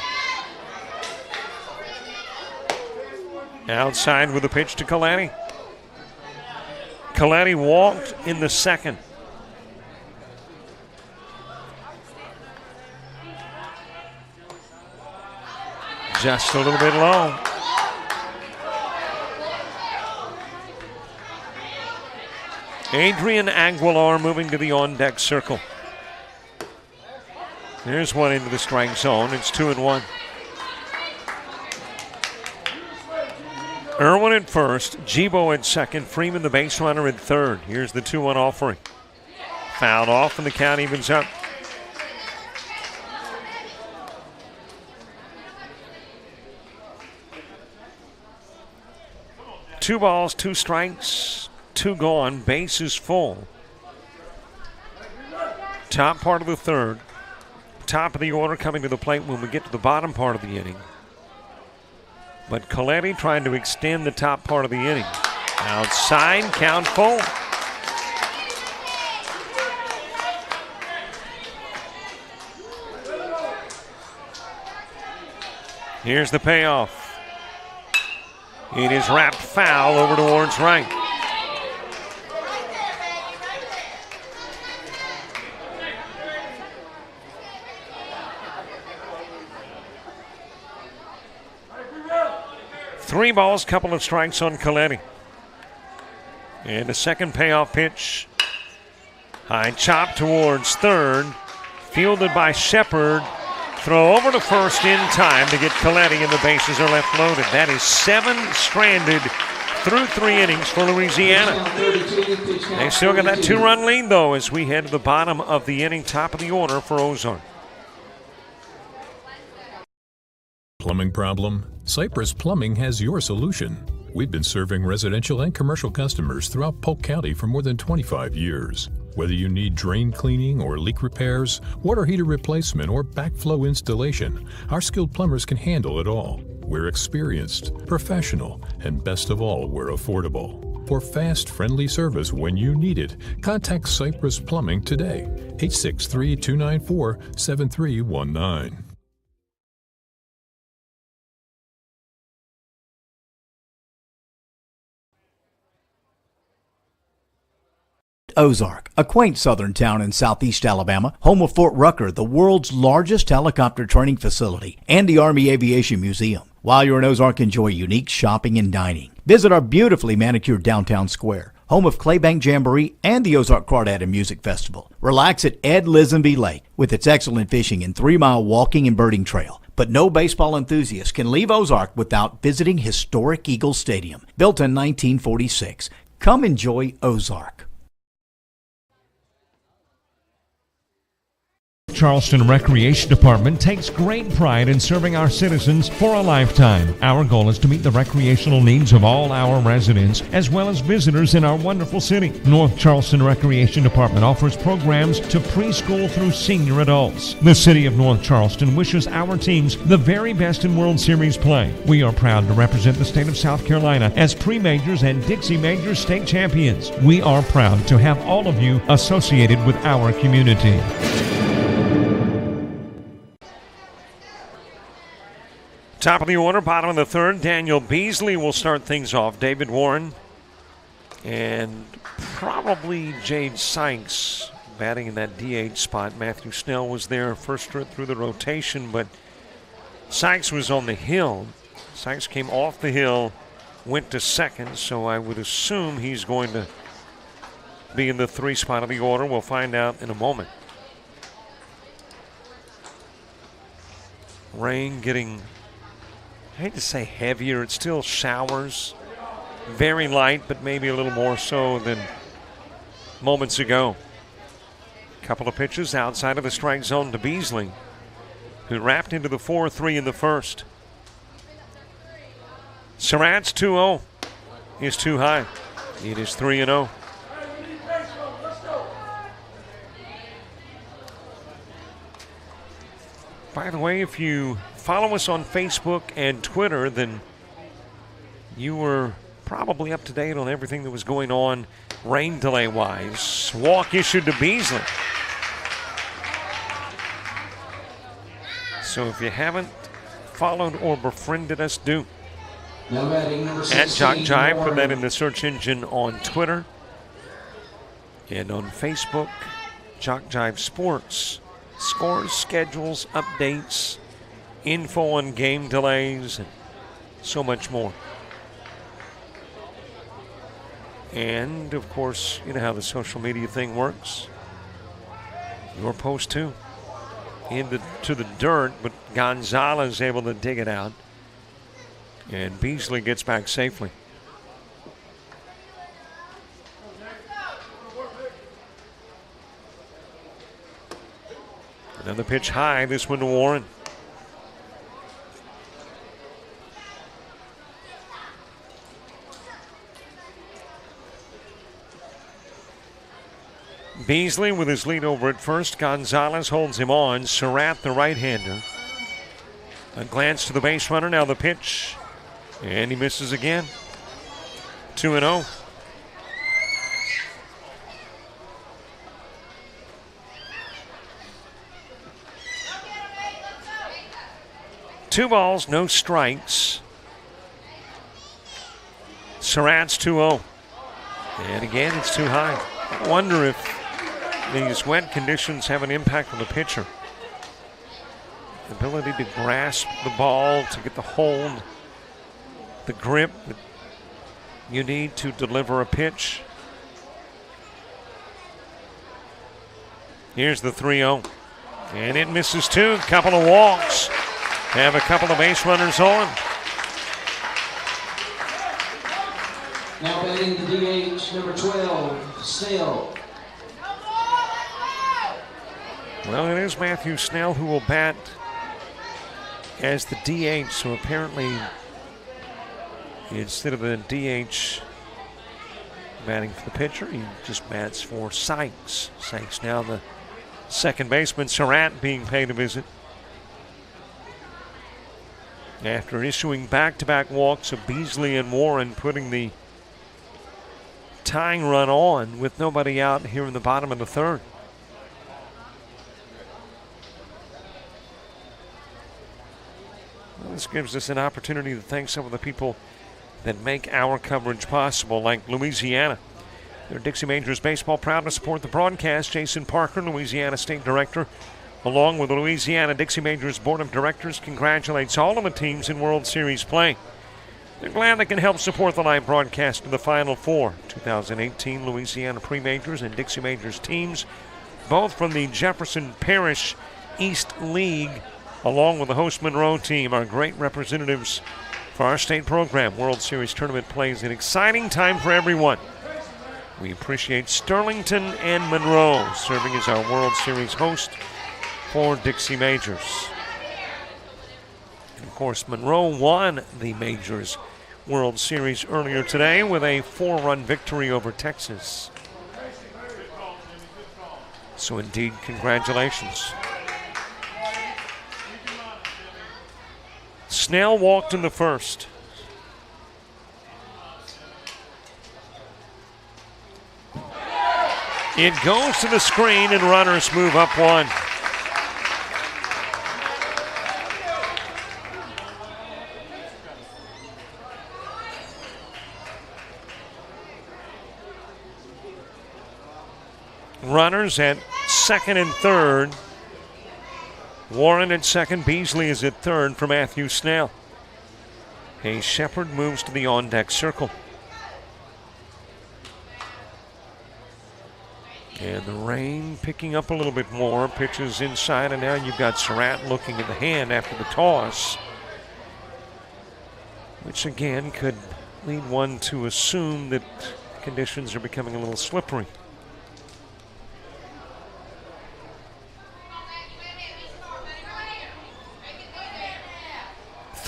Outside with a pitch to Coletti. Coletti walked in the second. Just a little bit low. Adrian Aguilar moving to the on-deck circle. There's one into the strike zone. It's 2-1. Irwin at first, Gibo at second, Freeman the base runner at third. Here's the 2-1 offering. Fouled off and the count evens up. Two balls, 2 strikes, 2 gone, bases full. Top part of the third. Top of the order coming to the plate when we get to the bottom part of the inning. But Coletti trying to extend the top part of the inning. Outside, count full. Here's the payoff. It is wrapped foul over towards right. Three balls, couple of strikes on Coletti. And a second payoff pitch. High chop towards third. Fielded by Shepard. Throw over to first in time to get Coletti, and the bases are left loaded. That is 7 stranded through 3 innings for Louisiana. They still got that 2-run lead, though, as we head to the bottom of the inning, top of the order for Ozark. Plumbing problem? Cypress Plumbing has your solution. We've been serving residential and commercial customers throughout Polk County for more than 25 years. Whether you need drain cleaning or leak repairs, water heater replacement, or backflow installation, our skilled plumbers can handle it all. We're experienced, professional, and best of all, we're affordable. For fast, friendly service when you need it, contact Cypress Plumbing today. 863-294-7319. Ozark, a quaint southern town in southeast Alabama, home of Fort Rucker, the world's largest helicopter training facility, and the Army Aviation Museum. While you're in Ozark, enjoy unique shopping and dining. Visit our beautifully manicured downtown square, home of Claybank Jamboree and the Ozark Crawdad and Music Festival. Relax at Ed Lisenby Lake with its excellent fishing and 3-mile walking and birding trail. But no baseball enthusiast can leave Ozark without visiting historic Eagle Stadium, built in 1946. Come enjoy Ozark. Charleston Recreation Department takes great pride in serving our citizens for a lifetime. Our goal is to meet the recreational needs of all our residents as well as visitors in our wonderful city. North Charleston Recreation Department offers programs to preschool through senior adults. The city of North Charleston wishes our teams the very best in World Series play. We are proud to represent the state of South Carolina as pre-majors and Dixie Majors state champions. We are proud to have all of you associated with our community. Top of the order, bottom of the third. Daniel Beasley will start things off. David Warren and probably Jade Sykes batting in that DH spot. Matthew Snell was there first through the rotation, but Sykes was on the hill. Sykes came off the hill, went to second, so I would assume he's going to be in the 3 spot of the order. We'll find out in a moment. Rain getting, I hate to say heavier, it's still showers. Very light, but maybe a little more so than moments ago. Couple of pitches outside of the strike zone to Beasley, who wrapped into the 4-3 in the first. Surratt's 2-0 is too high. It is 3-0. By the way, if you follow us on Facebook and Twitter, then you were probably up to date on everything that was going on rain delay-wise. Walk issued to Beasley. So if you haven't followed or befriended us, do. At JockJive, put that in the search engine on Twitter. And on Facebook, JockJive Sports. Scores, schedules, updates, info on game delays, and so much more. And, of course, you know how the social media thing works. Your post, too. To the dirt, but Gonzalez able to dig it out. And Beasley gets back safely. Another pitch high, this one to Warren. Beasley with his lead over at first. Gonzalez holds him on. Surratt, the right-hander. A glance to the base runner. Now the pitch. And he misses again. 2-0. Two balls, no strikes. Surratt's 2-0. And again, it's too high. I wonder if these wet conditions have an impact on the pitcher. The ability to grasp the ball, to get the hold, the grip that you need to deliver a pitch. Here's the 3-0. And it misses two. Couple of walks. Have a couple of base runners on. Now batting the DH, number 12, Snell. Well, it is Matthew Snell who will bat as the DH, so apparently instead of the DH batting for the pitcher, he just bats for Sykes. Sykes now the second baseman. Surratt being paid a visit after issuing back-to-back walks of Beasley and Warren, putting the tying run on with nobody out here in the bottom of the third. Well, this gives us an opportunity to thank some of the people that make our coverage possible, like Louisiana. Their Dixie Majors Baseball proud to support the broadcast. Jason Parker, Louisiana State Director, along with the Louisiana Dixie Majors Board of Directors, congratulates all of the teams in World Series play. They're glad they can help support the live broadcast of the Final Four. 2018 Louisiana Pre-Majors and Dixie Majors teams, both from the Jefferson Parish East League, along with the host Monroe team, are great representatives for our state program. World Series tournament plays an exciting time for everyone. We appreciate Sterlington and Monroe serving as our World Series host for Dixie Majors. And of course, Monroe won the Majors World Series earlier today with a 4-run victory over Texas. So indeed, congratulations. Snell walked in the first. It goes to the screen and runners move up one. Runners at second and third. Warren at second. Beasley is at third for Matthew Snell. Hayes Shepard moves to the on-deck circle. And the rain picking up a little bit more. Pitches inside, and now you've got Surratt looking at the hand after the toss, which again could lead one to assume that conditions are becoming a little slippery.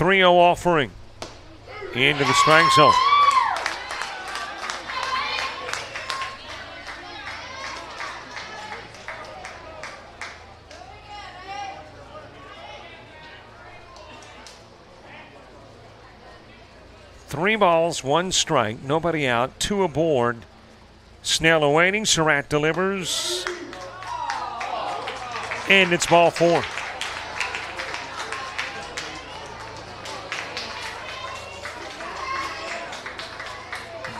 3-0 offering into the strike zone. Three balls, one strike, nobody out, two aboard. Snell awaiting, Surratt delivers, and it's ball four.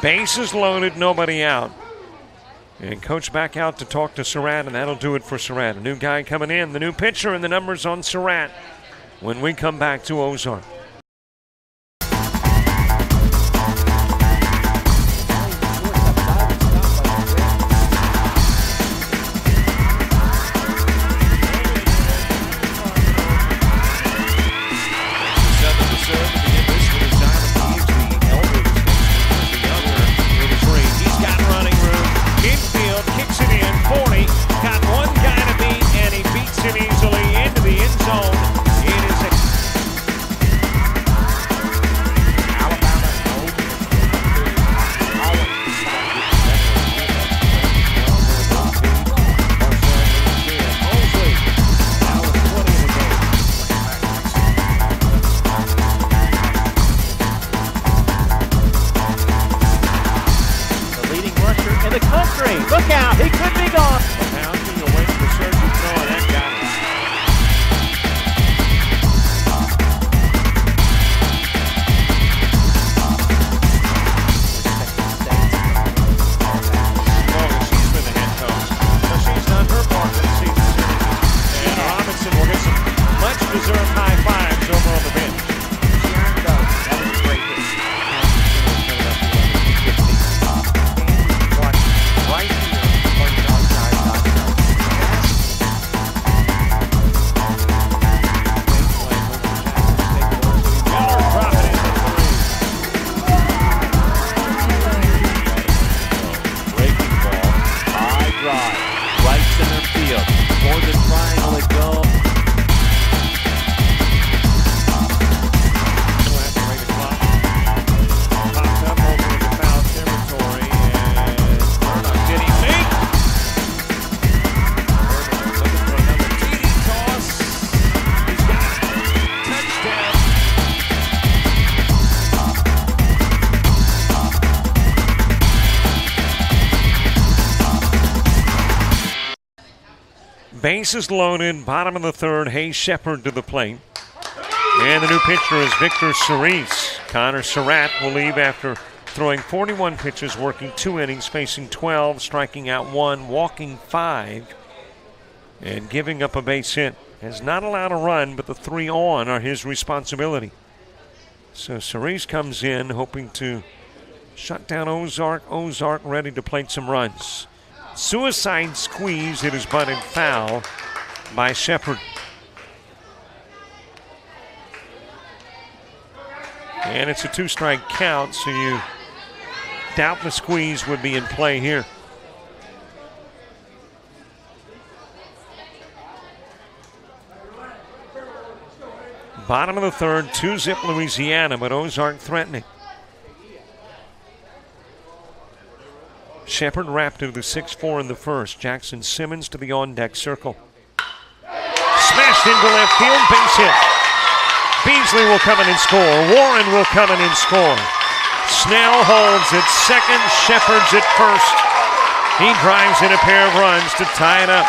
Bases loaded, nobody out. And coach back out to talk to Surratt, and that'll do it for Surratt. A new guy coming in, the new pitcher, and the numbers on Surratt when we come back to Ozark. center field. More than trying to let go. Popped up over into foul territory, and Murdoch, did he make? Murdoch looking for another TD toss. He's got it. Touchdown. Bases loaded, bottom of the third. Hayes Shepard to the plate. And the new pitcher is Victor Cerise. Connor Surratt will leave after throwing 41 pitches, working 2 innings, facing 12, striking out 1, walking 5, and giving up a base hit. Has not allowed a run, but the 3 on are his responsibility. So Cerise comes in hoping to shut down Ozark. Ozark ready to plate some runs. Suicide squeeze. It is bunted foul by Shepard. And it's a 2-strike count, so you doubt the squeeze would be in play here. Bottom of the third, 2-zip Louisiana, but Ozark threatening. Shepard wrapped to the 6-4 in the first. Jackson Simmons to the on-deck circle. Smashed into left field, base hit. Beasley will come in and score. Warren will come in and score. Snell holds at second, Shepard's at first. He drives in a pair of runs to tie it up.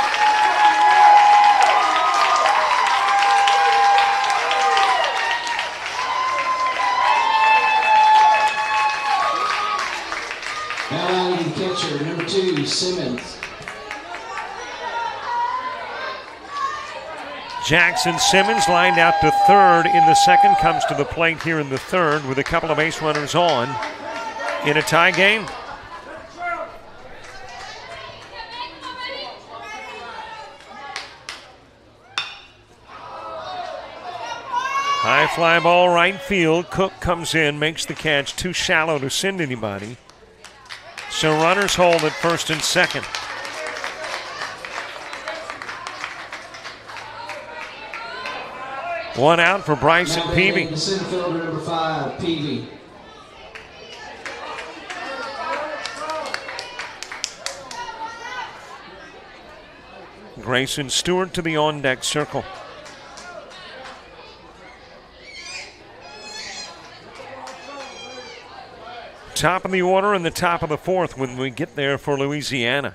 Catcher, number 2, Simmons. Jackson Simmons lined out to third in the second, comes to the plate here in the third with a couple of base runners on in a tie game. High fly ball right field. Cook comes in, makes the catch, too shallow to send anybody. So runners hold at first and second. One out for Bryson Peavy. The center fielder, number 5, Peavy. Grayson Stewart to the on-deck circle. Top of the order and the top of the fourth when we get there for Louisiana.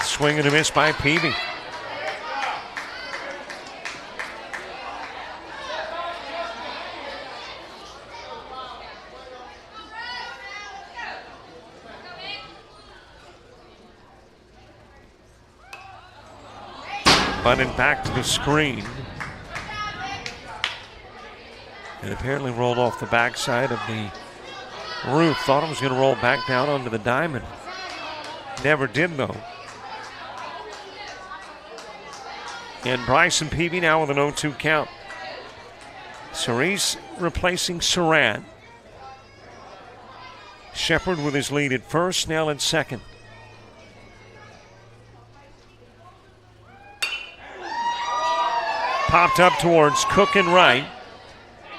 Swing and a miss by Peavy. Bunted back to the screen. And apparently rolled off the backside of the roof. Thought it was going to roll back down onto the diamond. Never did, though. And Bryson Peavy now with an 0-2 count. Cerise replacing Surratt. Shepard with his lead at first, Snell at second. Popped up towards Cook and right.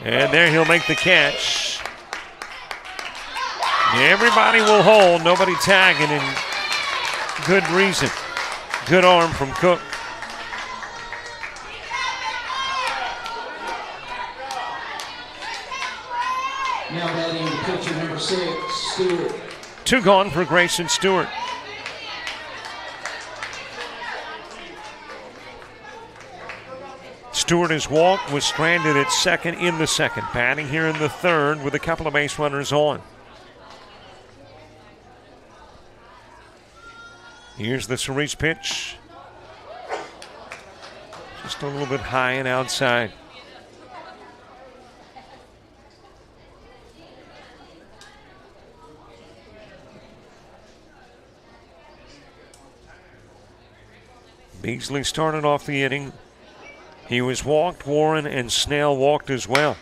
And there he'll make the catch. Everybody will hold, nobody tagging, and good reason. Good arm from Cook. Now batting the pitcher, number 6, Stewart. 2 gone for Grayson Stewart. Stewart has walked, was stranded at second in the second. Batting here in the third with a couple of base runners on. Here's the Cerise pitch. Just a little bit high and outside. Beasley started off the inning. He was walked. Warren and Snell walked as well.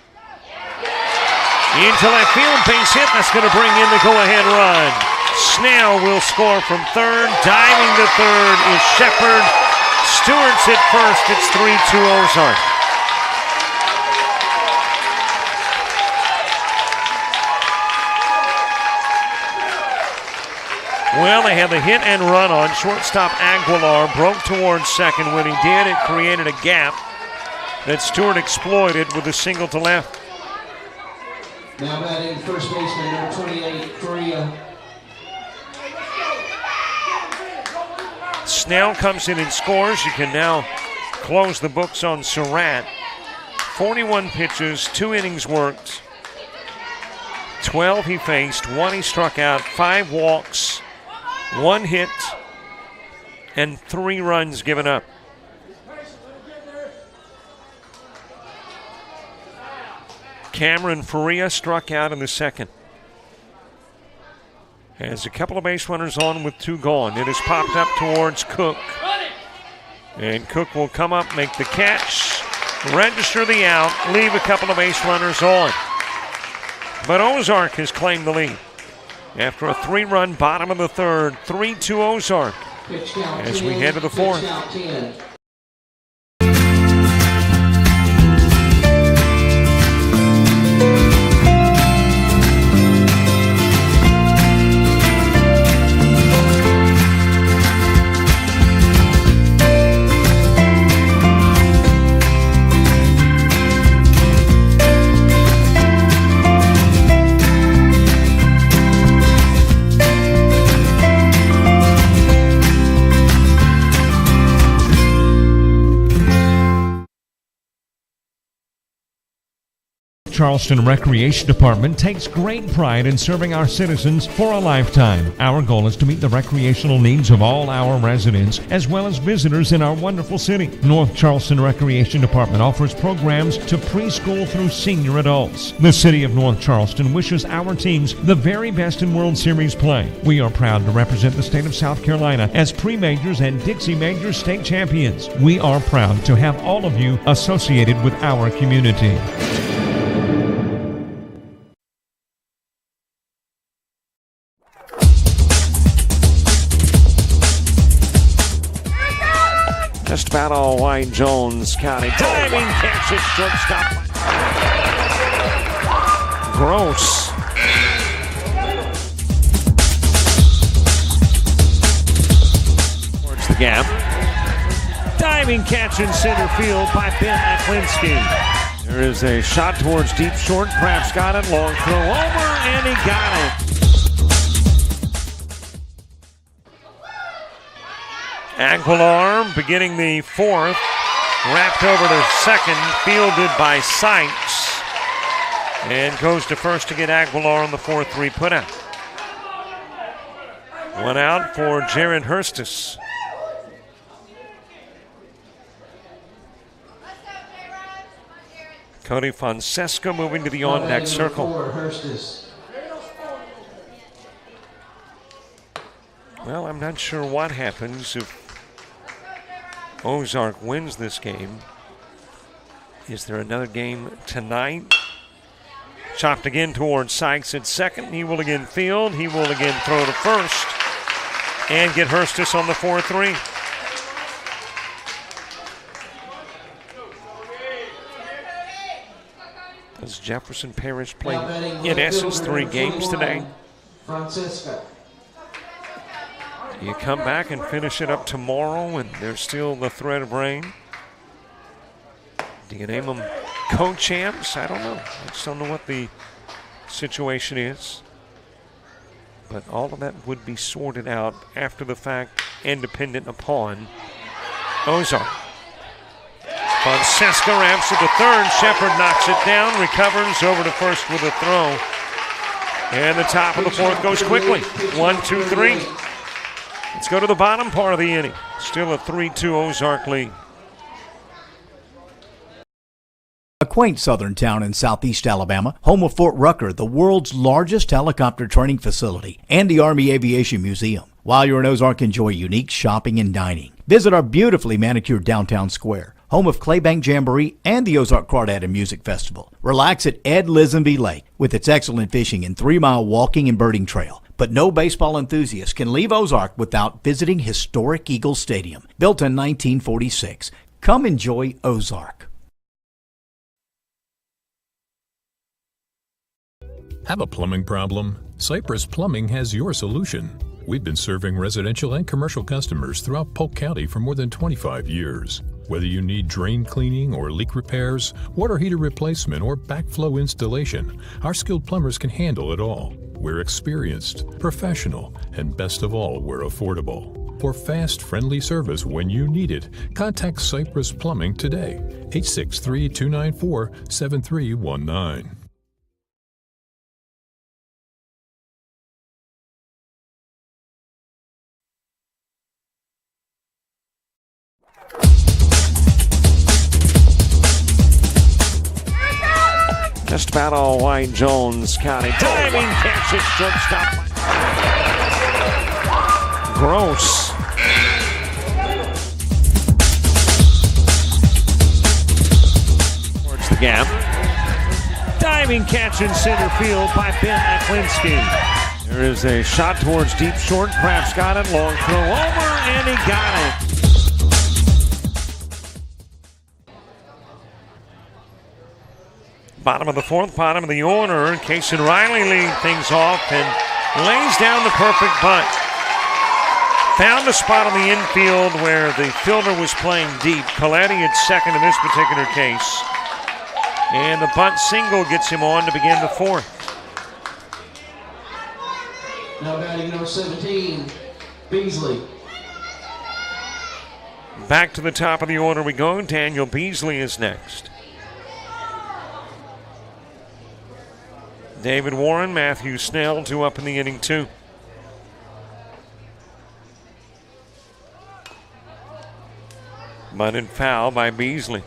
Into left field, base hit. That's going to bring in the go-ahead run. Snell will score from third. Diving to third is Shepard. Stewart's at first. It's 3-2 Ozark. Well, they had the hit and run on. Shortstop Aguilar broke towards second. When he did, it created a gap that Stewart exploited with a single to left. Now batting first baseman, number 28, Korea. Snell comes in and scores. You can now close the books on Surratt. 41 pitches, 2 innings worked. 12 he faced, 1 he struck out, 5 walks, 1 hit, and 3 runs given up. Cameron Faria struck out in the second. Has a couple of base runners on with 2 gone. It has popped up towards Cook. And Cook will come up, make the catch, register the out, leave a couple of base runners on. But Ozark has claimed the lead. After a 3-run bottom of the third, 3-2 Ozark as we head to the fourth. Charleston Recreation Department takes great pride in serving our citizens for a lifetime. Our goal is to meet the recreational needs of all our residents as well as visitors in our wonderful city. North Charleston Recreation Department offers programs to preschool through senior adults. The city of North Charleston wishes our teams the very best in World Series play. We are proud to represent the state of South Carolina as pre-majors and Dixie Majors state champions. We are proud to have all of you associated with our community. Just about all White Jones County. Diving catch at shortstop. Gross. Towards the gap. Diving catch in center field by Ben Aklinski. There is a shot towards deep short. Crafts got it. Long throw over, and he got it. Aguilar beginning the fourth, wrapped over to second, fielded by Sykes, and goes to first to get Aguilar on the 4-3 putout. 1 out for Jared Hurstis. Cody Fonseca moving to the on-deck circle. Well, I'm not sure what happens if Ozark wins this game. Is there another game tonight? Chopped again towards Sykes at second. He will again field. He will again throw to first and get Hurstis on the 4-3. Does Jefferson Parish play, in essence, 3 games today? Francisco. You come back and finish it up tomorrow, and there's still the threat of rain. Do you name them co-champs? I don't know. I just don't know what the situation is. But all of that would be sorted out after the fact and dependent upon Ozark. Fonseca ramps it to third. Shepard knocks it down, recovers over to first with a throw. And the top of the fourth goes quickly. 1, 2, 3. Let's go to the bottom part of the inning. Still a 3-2 Ozark lead. A quaint southern town in southeast Alabama, home of Fort Rucker, the world's largest helicopter training facility, and the Army Aviation Museum. While you're in Ozark, enjoy unique shopping and dining. Visit our beautifully manicured downtown square, home of Claybank Jamboree and the Ozark Crawdad and Music Festival. Relax at Ed Lisenby Lake with its excellent fishing and 3-mile walking and birding trail. But no baseball enthusiast can leave Ozark without visiting historic Eagles Stadium, built in 1946. Come enjoy Ozark. Have a plumbing problem? Cypress Plumbing has your solution. We've been serving residential and commercial customers throughout Polk County for more than 25 years. Whether you need drain cleaning or leak repairs, water heater replacement, or backflow installation, our skilled plumbers can handle it all. We're experienced, professional, and best of all, we're affordable. For fast, friendly service when you need it, contact Cypress Plumbing today. 863-294-7319. Just about all white, Jones County. Diving catch at shortstop. Gross. Towards the gap. Diving catch in center field by Ben Aklinski. There is a shot towards deep short. Kraft's got it. Long throw over, and he got it. Bottom of the fourth, bottom of the order. Casey Riley leading things off and lays down the perfect bunt. Found a spot on the infield where the fielder was playing deep. Coletti at second in this particular case. And the bunt single gets him on to begin the fourth. Now batting number 17, Beasley. Back to the top of the order we go. Daniel Beasley is next. David Warren, Matthew Snell, 2 up in the inning, 2. Bunted foul by Beasley.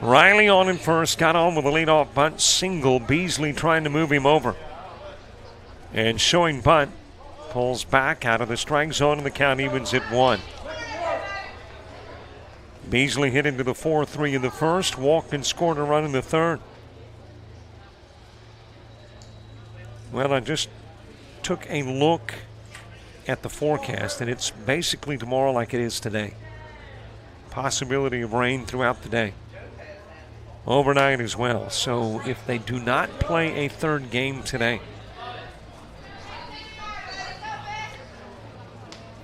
Riley on in first, got on with a leadoff bunt single. Beasley trying to move him over. And showing bunt, pulls back out of the strike zone and the count evens at 1. Beasley hit into the 4-3 in the first, walked and scored a run in the third. Well, I just took a look at the forecast, and it's basically tomorrow like it is today. Possibility of rain throughout the day. Overnight as well. So if they do not play a third game today,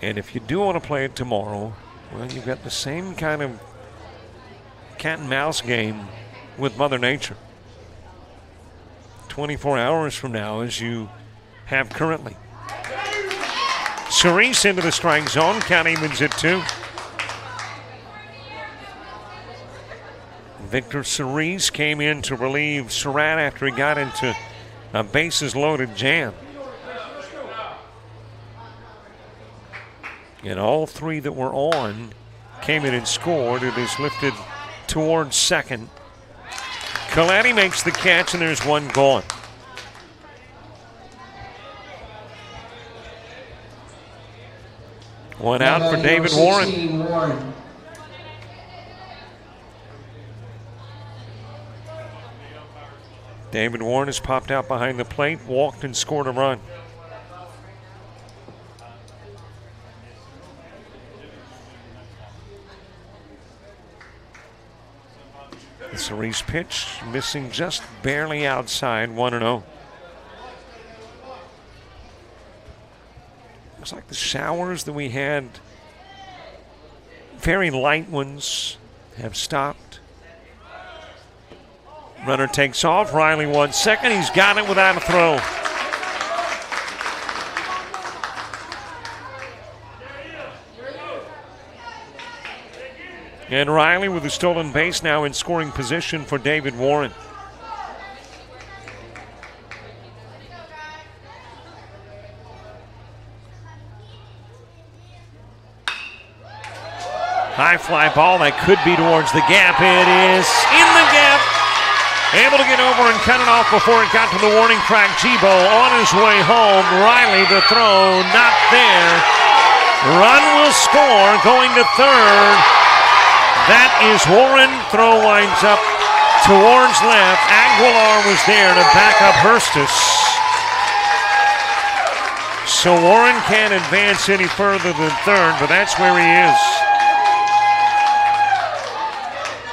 and if you do want to play it tomorrow, well, you've got the same kind of cat and mouse game with Mother Nature 24 hours from now as you have currently. Cerise into the strike zone. Count evens at 2. Victor Cerise came in to relieve Surratt after he got into a bases-loaded jam. And all 3 that were on came in and scored. It is lifted towards second. Coletti makes the catch, and there's 1 gone. One out for David Warren. David Warren has popped out behind the plate, walked and scored a run. The Cerise pitch missing just barely outside, 1-0. Looks like the showers that we had, very light ones, have stopped. Runner takes off. Riley 1 second. He's got it without a throw. And Riley with a stolen base now in scoring position for David Warren. High fly ball that could be towards the gap. It is in the gap. Able to get over and cut it off before it got to the warning track. Gibo on his way home. Riley the throw, not there. Run will score, going to third. That is Warren. Throw winds up towards left. Aguilar was there to back up Hurstis. So Warren can't advance any further than third, but that's where he is.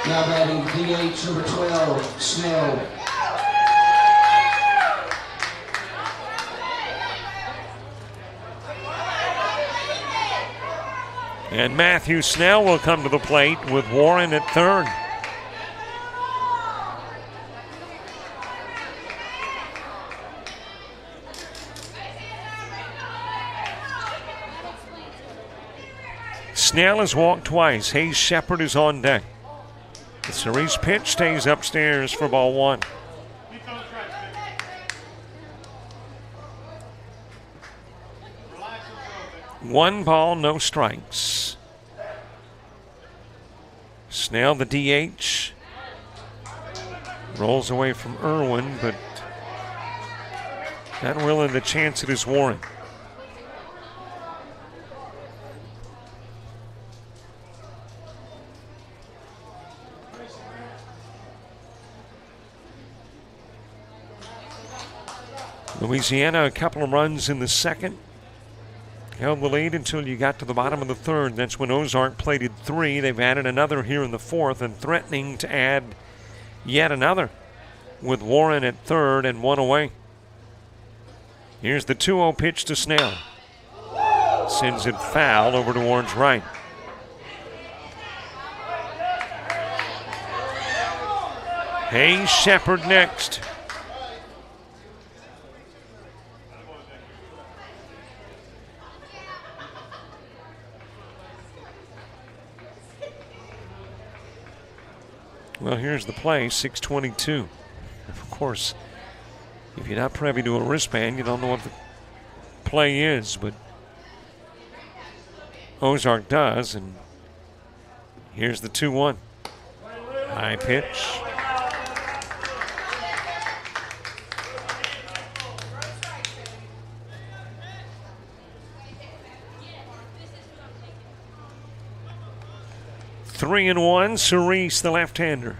Now batting DH number 12, Snell. And Matthew Snell will come to the plate with Warren at third. Snell has walked twice. Hayes Shepard is on deck. The Cerise pitch stays upstairs for ball one. One ball, no strikes. Snell, the DH, rolls away from Irwin, but not willing to chance it is Warren. Louisiana, a couple of runs in the second. Held the lead until you got to the bottom of the third. That's when Ozark plated three. They've added another here in the fourth and threatening to add yet another with Warren at third and one away. Here's the 2-0 pitch to Snell. Sends it foul over to Warren's right. Hayes Shepard next. Well, here's the play, 6:22. Of course, if you're not privy to a wristband, you don't know what the play is, but Ozark does, and here's the 2-1. High pitch. 3-1, Cerise, the left-hander.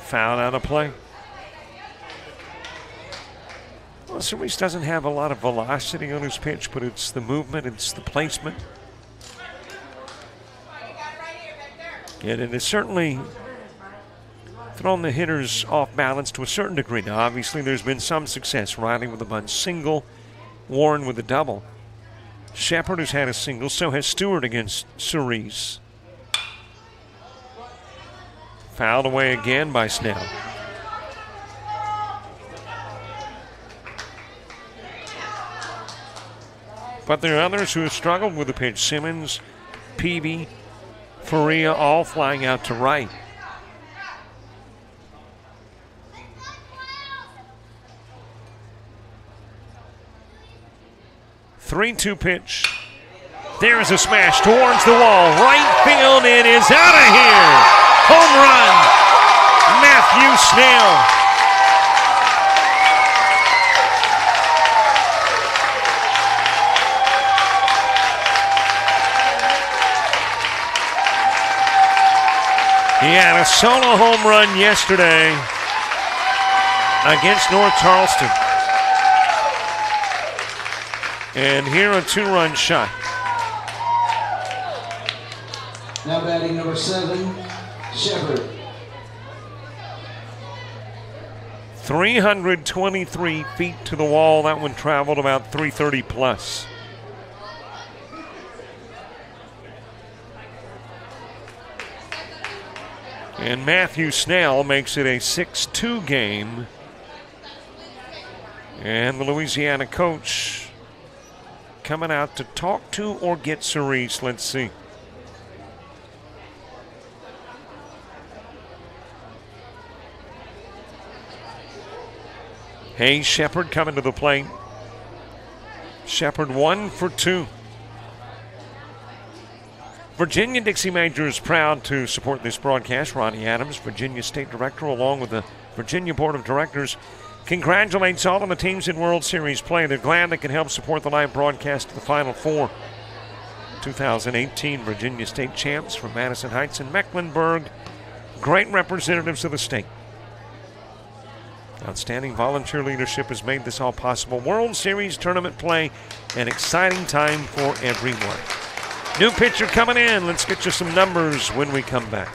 Foul out of play. Well, Cerise doesn't have a lot of velocity on his pitch, but it's the movement, it's the placement. And it has certainly thrown the hitters off balance to a certain degree. Now, obviously, there's been some success. Riley with a bunt single, Warren with a double. Shepard has had a single, so has Stewart against Cerise. Fouled away again by Snell. But there are others who have struggled with the pitch. Simmons, Peavy, Faria, all flying out to right. Three-two pitch. There's a smash towards the wall. Right field, it is out of here. Home run, Matthew Snell. He had a solo home run yesterday against North Charleston. And here a two-run shot. Now batting number 7, Shepard. 323 feet to the wall. That one traveled about 330 plus. And Matthew Snell makes it a 6-2 game. And the Louisiana coach coming out to talk to or get Cerise. Let's see. Hayes Shepard coming to the plate. Shepard 1 for 2. Virginia-Dixie Major is proud to support this broadcast. Ronnie Adams, Virginia State Director, along with the Virginia Board of Directors, congratulates all of the teams in World Series play. They're glad they can help support the live broadcast of the Final Four. 2018 Virginia State champs from Madison Heights and Mecklenburg. Great representatives of the state. Outstanding volunteer leadership has made this all possible. World Series tournament play, an exciting time for everyone. New pitcher coming in. Let's get you some numbers when we come back.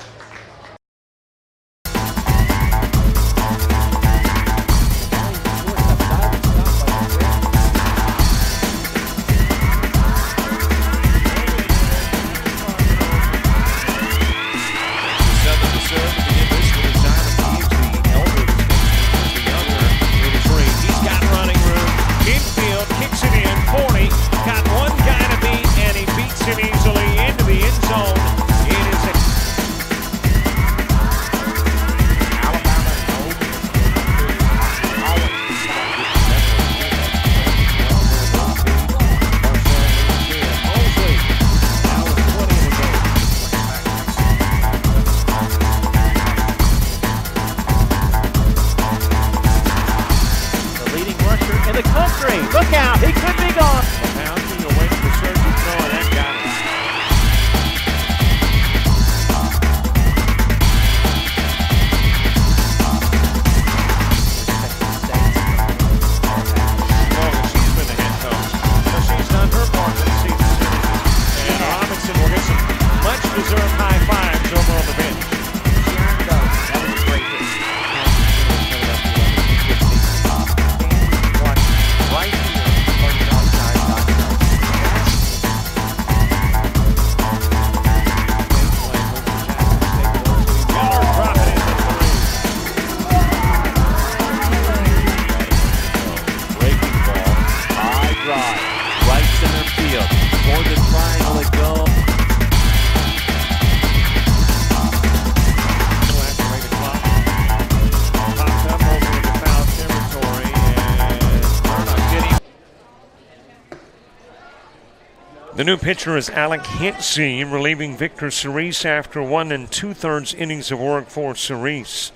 The new pitcher is Alec Hensey, relieving Victor Cerise after 1 2/3 innings of work for Cerise.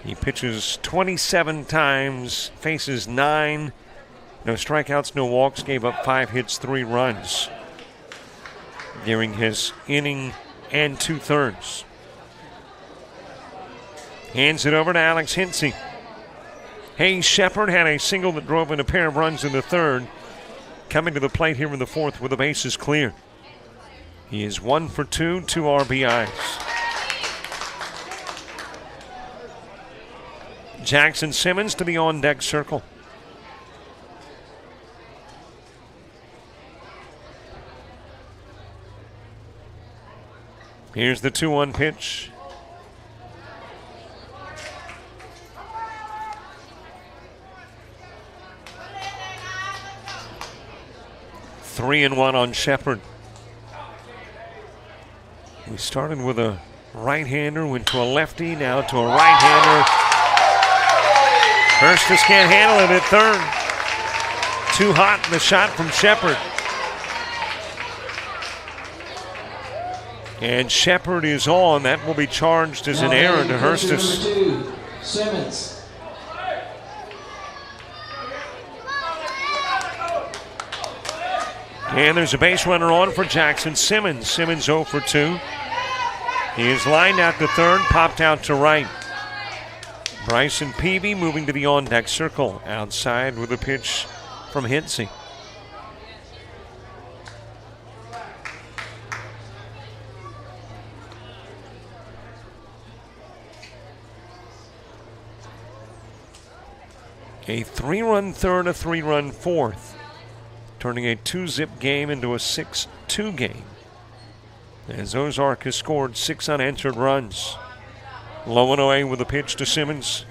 He pitches 27 times, faces 9, no strikeouts, no walks, gave up 5 hits, 3 runs during his inning and 2/3. Hands it over to Alex Hensey. Hayes Shepard had a single that drove in a pair of runs in the 3rd. Coming to the plate here in the 4th with the bases clear. He is 1 for 2, 2 RBIs. Jackson Simmons to the on-deck circle. Here's the 2-1 pitch. Three and 1 on Shepard. We started with a right-hander, went to a lefty, now to a right-hander. Hurst can't handle it at 3rd. Too hot in the shot from Shepard. And Shepard is on. That will be charged as an error to Hurstis. Simmons. And there's a base runner on for Jackson Simmons. Simmons 0 for 2. He is lined out to 3rd, popped out to right. Bryson Peavy moving to the on-deck circle. Outside with a pitch from Hensey. A 3-run 3rd, a 3-run 4th. Turning a 2-zip game into a 6-2 game. As Ozark has scored 6 unanswered runs. Low and away with a pitch to Simmons.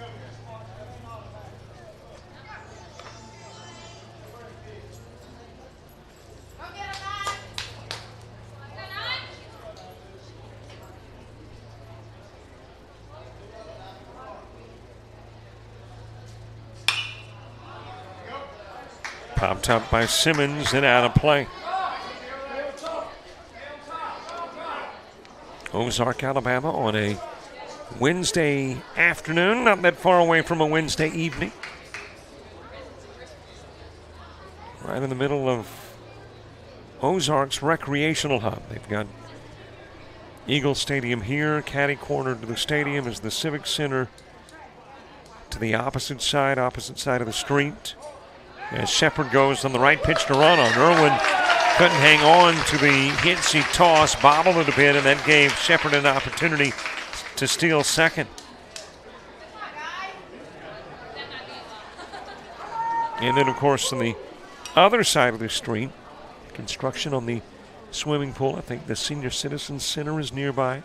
Popped up by Simmons and out of play. Ozark, Alabama on a Wednesday afternoon, not that far away from a Wednesday evening. Right in the middle of Ozark's recreational hub. They've got Eagle Stadium here, catty corner to the stadium is the Civic Center to the opposite side of the street. As Shepard goes on the right pitch to run on. Irwin couldn't hang on to the Hinsey toss, bobbled it a bit, and that gave Shepard an opportunity to steal second. And then, of course, on the other side of the street, construction on the swimming pool. I think the Senior Citizens Center is nearby.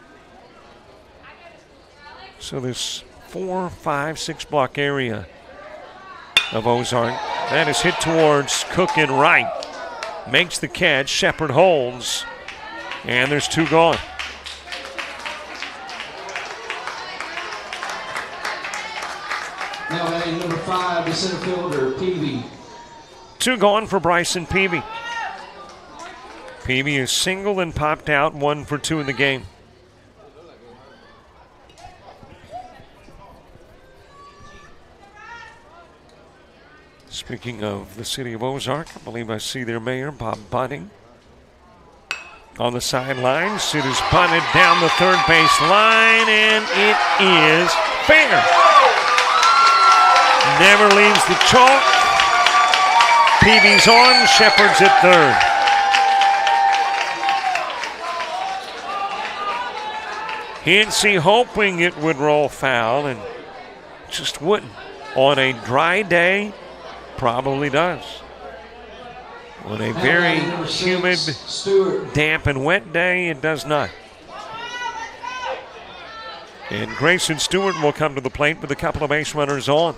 So this 4, 5, 6 block area of Ozark. That is hit towards Cook in right. Makes the catch. Shepard holds. And there's 2 gone. Now batting number 5, the center fielder, Peavy. 2 gone for Bryson Peavy. Peavy is singled and popped out, 1 for 2 in the game. Speaking of the city of Ozark, I believe I see their mayor, Bob Bunting, on the sidelines. It is bunted down the third base line, and it is fair. Never leaves the chalk. Peavy's on, Shepard's at third. Hinsey hoping it would roll foul, and just wouldn't. On a dry day, probably does. On a very humid, damp, and wet day, it does not. And Grayson Stewart will come to the plate with a couple of base runners on.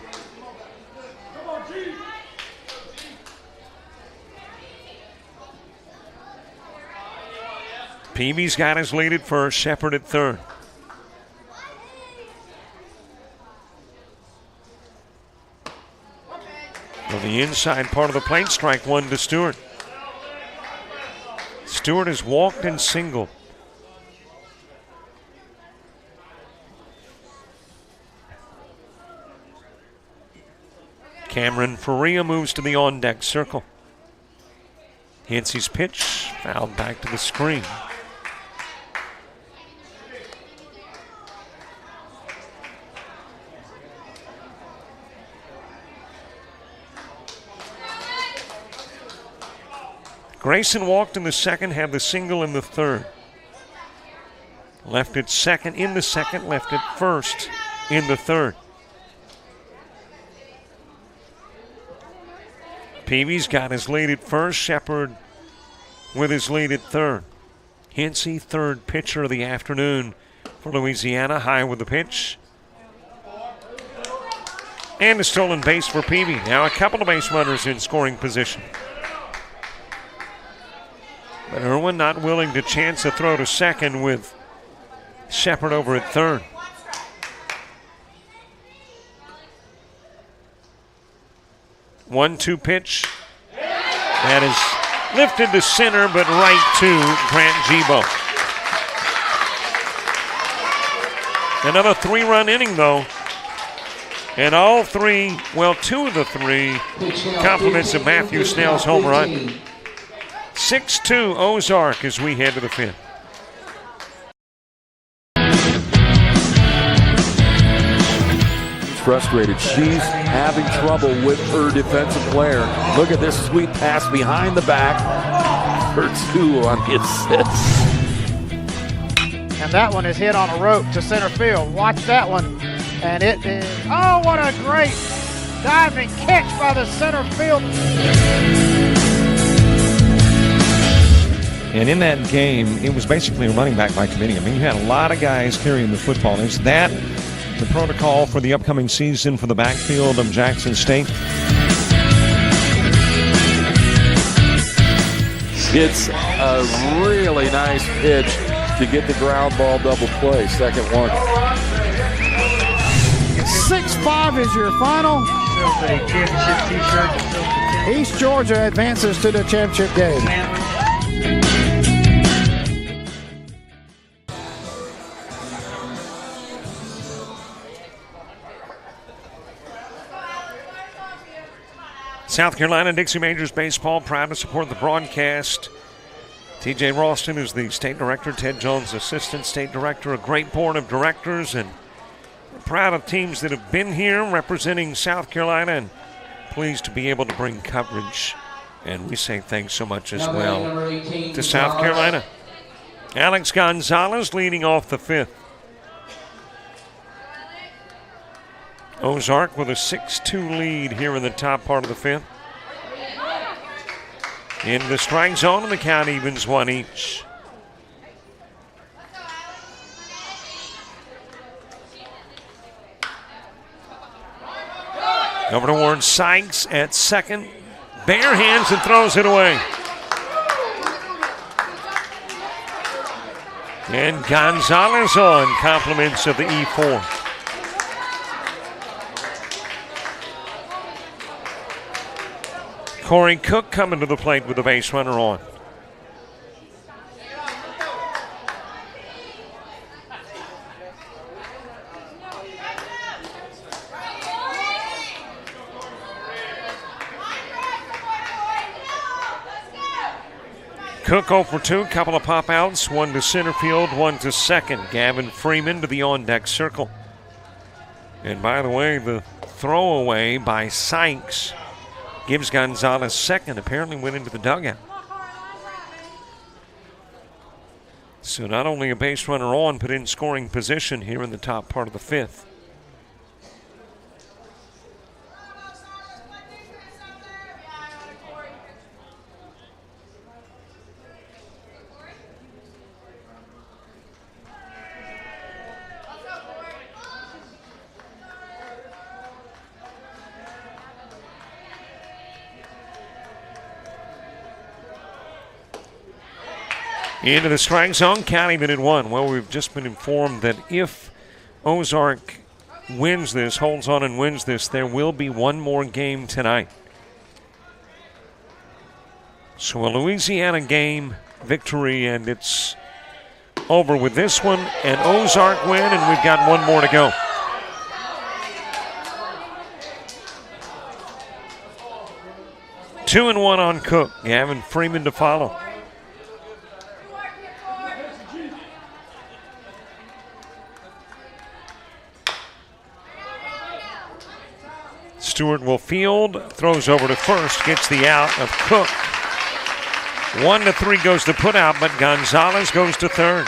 Peavy's got his lead at first, Shepard at third. On the inside part of the plate, strike 1 to Stewart. Stewart has walked and singled. Cameron Faria moves to the on-deck circle. Hinsey's pitch fouled back to the screen. Grayson walked in the second, had the single in the third. Left at second in the second, left at first in the third. Peavy's got his lead at first, Shepard with his lead at third. Hinsey, third pitcher of the afternoon for Louisiana, high with the pitch. And a stolen base for Peavy. Now a couple of base runners in scoring position. But Irwin not willing to chance a throw to second with Shepard over at third. One-two pitch. That is lifted to center, but right to Grant Gibo. Another 3-run inning, though. And all 3, well, 2 of the 3 compliments of Matthew Snell's home run. 6-2 Ozark as we head to the 5th. Frustrated. She's having trouble with her defensive player. Look at this sweet pass behind the back for 2 on the assist. And that one is hit on a rope to center field. Watch that one. And it is, oh, what a great diving catch by the center field. And in that game, it was basically a running back by committee. I mean, you had a lot of guys carrying the football. Is that the protocol for the upcoming season for the backfield of Jackson State? It's a really nice pitch to get the ground ball double play. Second one. 6-5 is your final. East Georgia advances to the championship game. South Carolina Dixie Majors Baseball, proud to support the broadcast. TJ Ralston is the state director, Ted Jones, assistant state director, a great board of directors, and we're proud of teams that have been here representing South Carolina and pleased to be able to bring coverage. And we say thanks so much as well to South Carolina. Alex Gonzalez leading off the fifth. Ozark with a 6-2 lead here in the top part of the fifth. In the strike zone, and the count evens one each. Over towards Sykes at second. Bare hands and throws it away. And Gonzalez on compliments of the E4. Corey Cook coming to the plate with the base runner on. Cook 0 for 2, couple of pop outs, one to center field, one to second. Gavin Freeman to the on-deck circle. And by the way, the throwaway by Sykes gives Gonzalez second, apparently went into the dugout. So not only a base runner on, but in scoring position here in the top part of the fifth. Into the strike zone, counting it at one. Well, we've just been informed that if Ozark wins this, holds on and wins this, there will be one more game tonight. So a Louisiana game victory, and it's over with this one. An Ozark win, and we've got one more to go. Two and one on Cook. Gavin Freeman to follow. Stewart will field, throws over to first, gets the out of Cook. 1-3 goes the put out, but Gonzalez goes to third.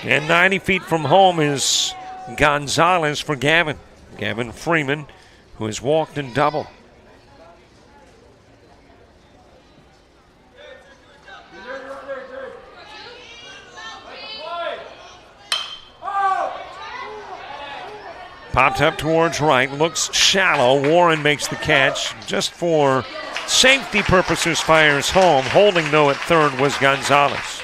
And 90 feet from home is Gonzalez for Gavin. Gavin Freeman, who has walked and doubled. Popped up towards right, looks shallow. Warren makes the catch. Just for safety purposes, fires home. Holding, though, at third was Gonzalez.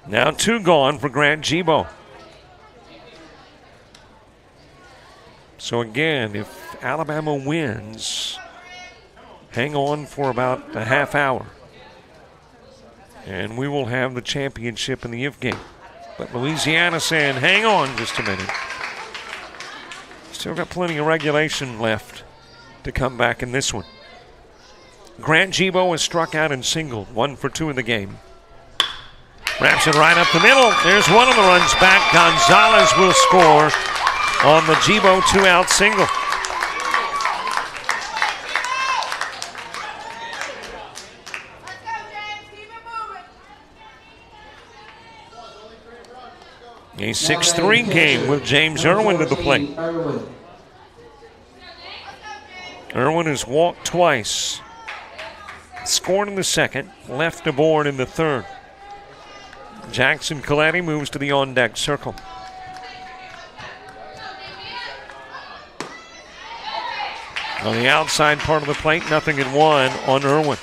Now two gone for Grant Gibo. So again, if Alabama wins, hang on for about a half hour. And we will have the championship in the if game. But Louisiana saying, hang on just a minute. Still got plenty of regulation left to come back in this one. Grant Gibo has struck out and singled. 1 for 2 in the game. Wraps it right up the middle. There's one of the runs back. Gonzalez will score on the Gibo 2-out single. A 6-3 game with James Irwin to the plate. Irwin has walked twice. Scored in the second, left aboard in the third. Jackson Coletti moves to the on-deck circle. On the outside part of the plate, 0-1 on Irwin.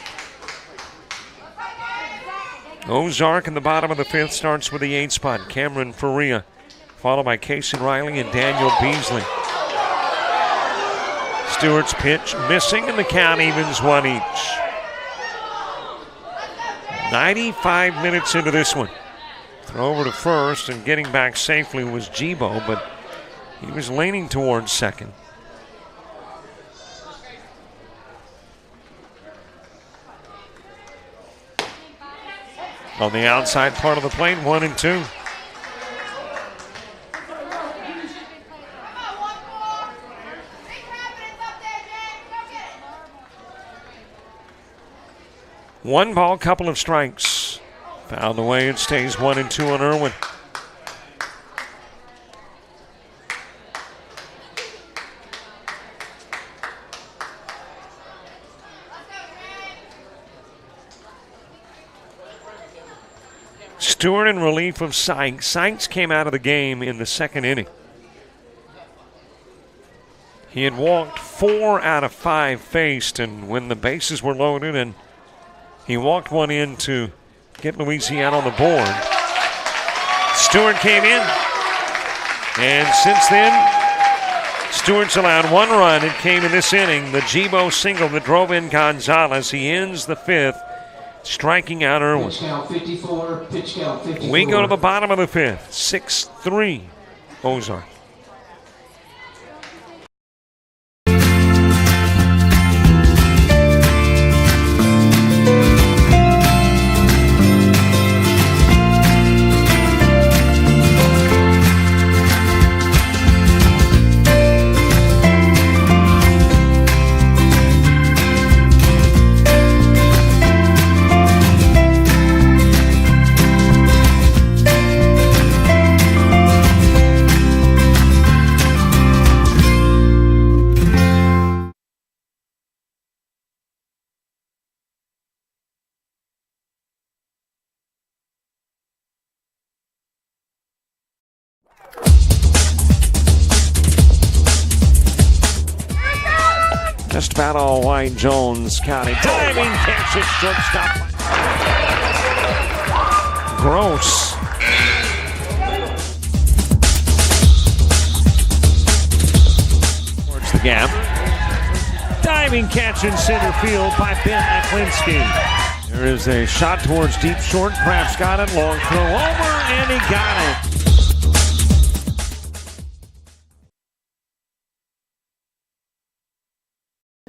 Ozark in the bottom of the fifth starts with the 8th spot. Cameron Faria, followed by Casey Riley and Daniel Beasley. Stewart's pitch missing, and the count evens one each. 95 minutes into this one. Throw over to first, and getting back safely was Jibo, but he was leaning towards second. On the outside part of the plate, 1-2. One ball, couple of strikes. Fouled away, it stays 1-2 on Irwin. Stewart in relief of Sykes. Sykes came out of the game in the second inning. He had walked 4 out of 5 faced, and when the bases were loaded, and he walked one in to get Louisiana on the board. Stewart came in, and since then, Stewart's allowed 1 run. It came in this inning, the Jibo single that drove in Gonzalez. He ends the 5th, striking out Irwin. Pitch count 54, pitch count 54. We go to the bottom of the 5th, 6-3 Ozark. Just about all white. Jones County diving catch at shortstop. Gross. Towards the gap. Diving catch in center field by Ben Aklinski. There is a shot towards deep short. Kraft's got it. Long throw over, and he got it.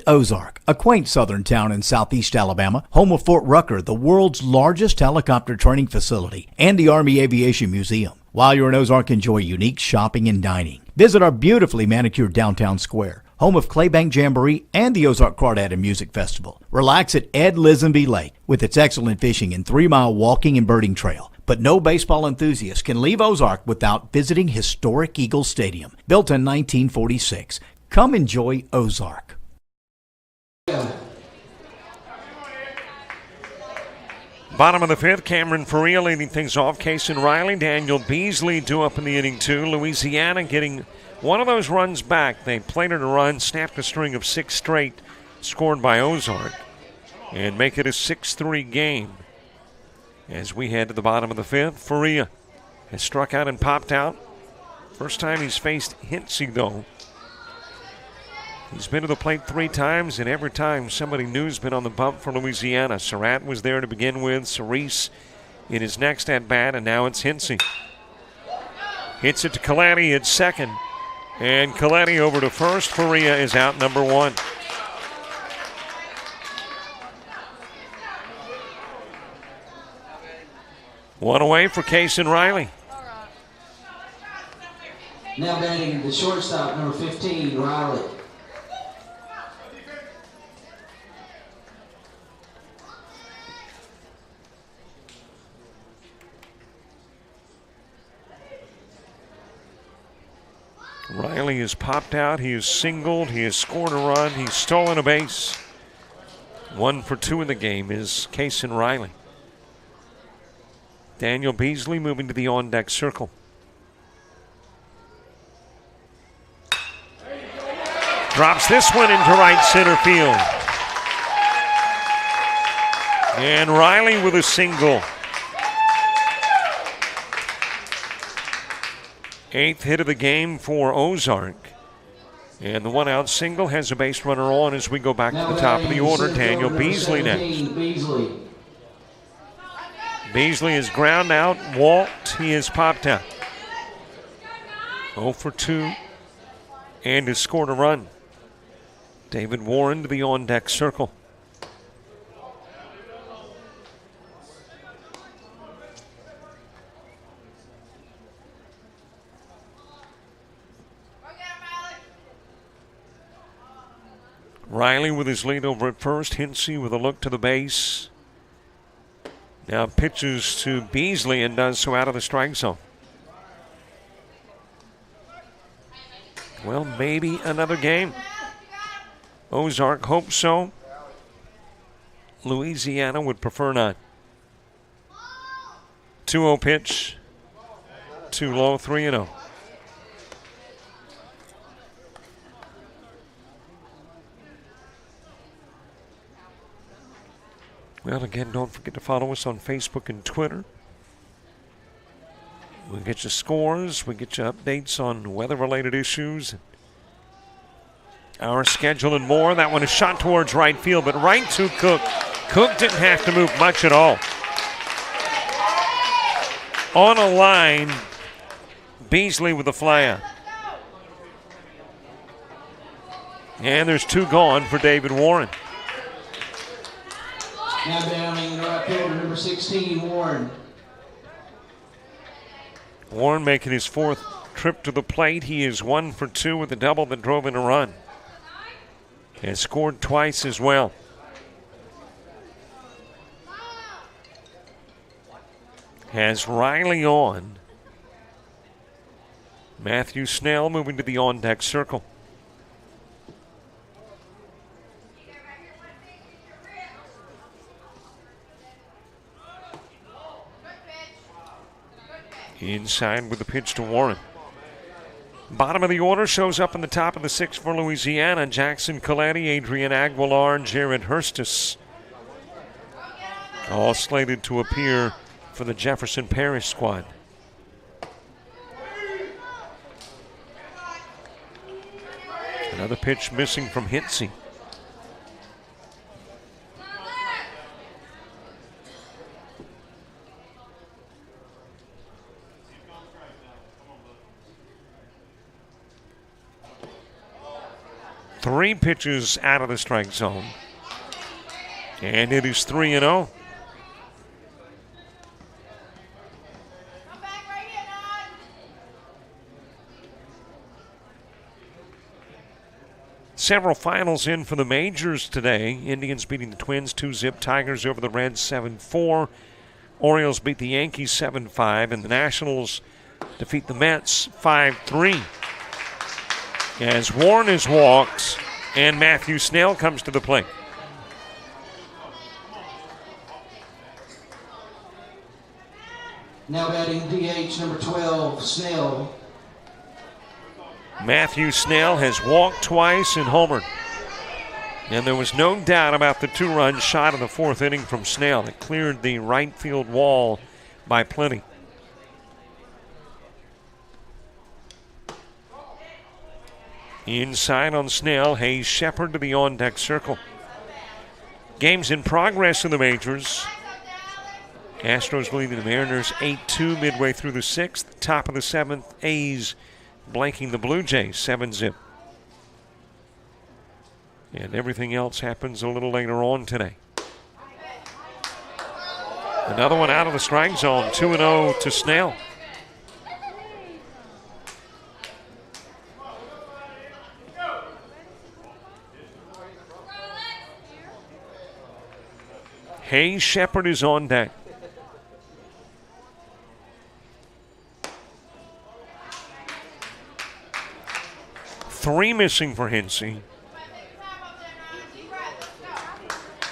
Ozark, a quaint southern town in southeast Alabama, home of Fort Rucker, the world's largest helicopter training facility, and the Army Aviation Museum. While you're in Ozark, enjoy unique shopping and dining. Visit our beautifully manicured downtown square, home of Claybank Jamboree and the Ozark Crawdad and Music Festival. Relax at Ed Lisenby Lake with its excellent fishing and 3-mile walking and birding trail. But no baseball enthusiast can leave Ozark without visiting historic Eagle Stadium, built in 1946. Come enjoy Ozark. Bottom of the 5th, Cameron Faria leading things off. Case and Riley, Daniel Beasley due up in the inning 2. Louisiana getting one of those runs back. They plated a run, snapped a string of 6 straight, scored by Ozark, and make it a 6-3 game. As we head to the bottom of the 5th, Faria has struck out and popped out. First time he's faced Hinsey, though. He's been to the plate 3 times, and every time somebody new's been on the bump for Louisiana. Surratt was there to begin with. Cerise in his next at-bat, and now it's Hinsey. Hits it to Coletti at second, and Coletti over to first. Faria is out number 1. One away for Case and Riley. Now batting the shortstop, number 15, Riley. Riley has popped out. He has singled. He has scored a run. He's stolen a base. 1 for 2 in the game is Case and Riley. Daniel Beasley moving to the on-deck circle. Drops this one into right center field. And Riley with a single. 8th hit of the game for Ozark. And the 1-out single has a base runner on as we go back to the top of the order. Daniel Beasley next. Beasley is ground out, walked, he is popped out. 0 for 2 and has scored a run. David Warren to the on-deck circle. Riley with his lead over at first. Hinsey with a look to the base. Now pitches to Beasley and does so out of the strike zone. Well, maybe another game. Ozark hopes so. Louisiana would prefer not. 2-0 pitch. Too low, 3-0. Well, again, don't forget to follow us on Facebook and Twitter. We'll get you scores. We'll get you updates on weather-related issues, our schedule, and more. That one is shot towards right field, but right to Cook. Cook didn't have to move much at all. On a line, Beasley with the fly out. And there's 2 gone for David Warren. Now downing right fielder number 16, Warren. Warren making his 4th trip to the plate. He is 1 for 2 with a double that drove in a run. Has scored twice as well. Has Riley on. Matthew Snell moving to the on-deck circle. Inside with the pitch to Warren. Bottom of the order shows up in the top of the 6th for Louisiana. Jackson Coletti, Adrian Aguilar, and Jared Hurstis. All slated to appear for the Jefferson Parish squad. Another pitch missing from Hinsey. Three pitches out of the strike zone. And it is 3-0. Several finals in for the majors today. Indians beating the Twins 2-0. Tigers over the Reds 7-4. Orioles beat the Yankees 7-5. And the Nationals defeat the Mets 5-3. As Warren is walked and Matthew Snell comes to the plate. Now batting DH number 12, Snell. Matthew Snell has walked twice and homered. And there was no doubt about the 2-run shot in the 4th inning from Snell. It cleared the right field wall by plenty. Inside on Snell, Hayes Shepard to the on-deck circle. Games in progress in the majors. Astros leading the Mariners 8-2 midway through the 6th. Top of the 7th, A's blanking the Blue Jays 7-0. And everything else happens a little later on today. Another one out of the strike zone, 2-0 to Snell. Hayes Shepard is on deck. Three missing for Hinsey.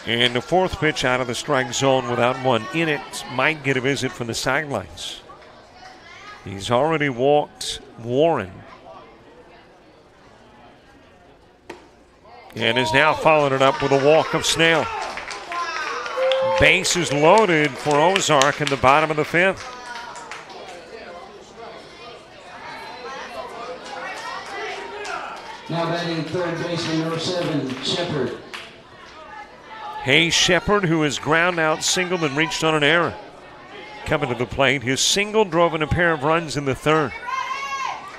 And the 4th pitch out of the strike zone without one in it. Might get a visit from the sidelines. He's already walked Warren. And has now followed it up with a walk of Snell. Base is loaded for Ozark in the bottom of the 5th. Now batting third baseman number 7, Shepard. Hayes Shepard, who has ground out, singled, and reached on an error. coming to the plate. His single drove in a pair of runs in the third.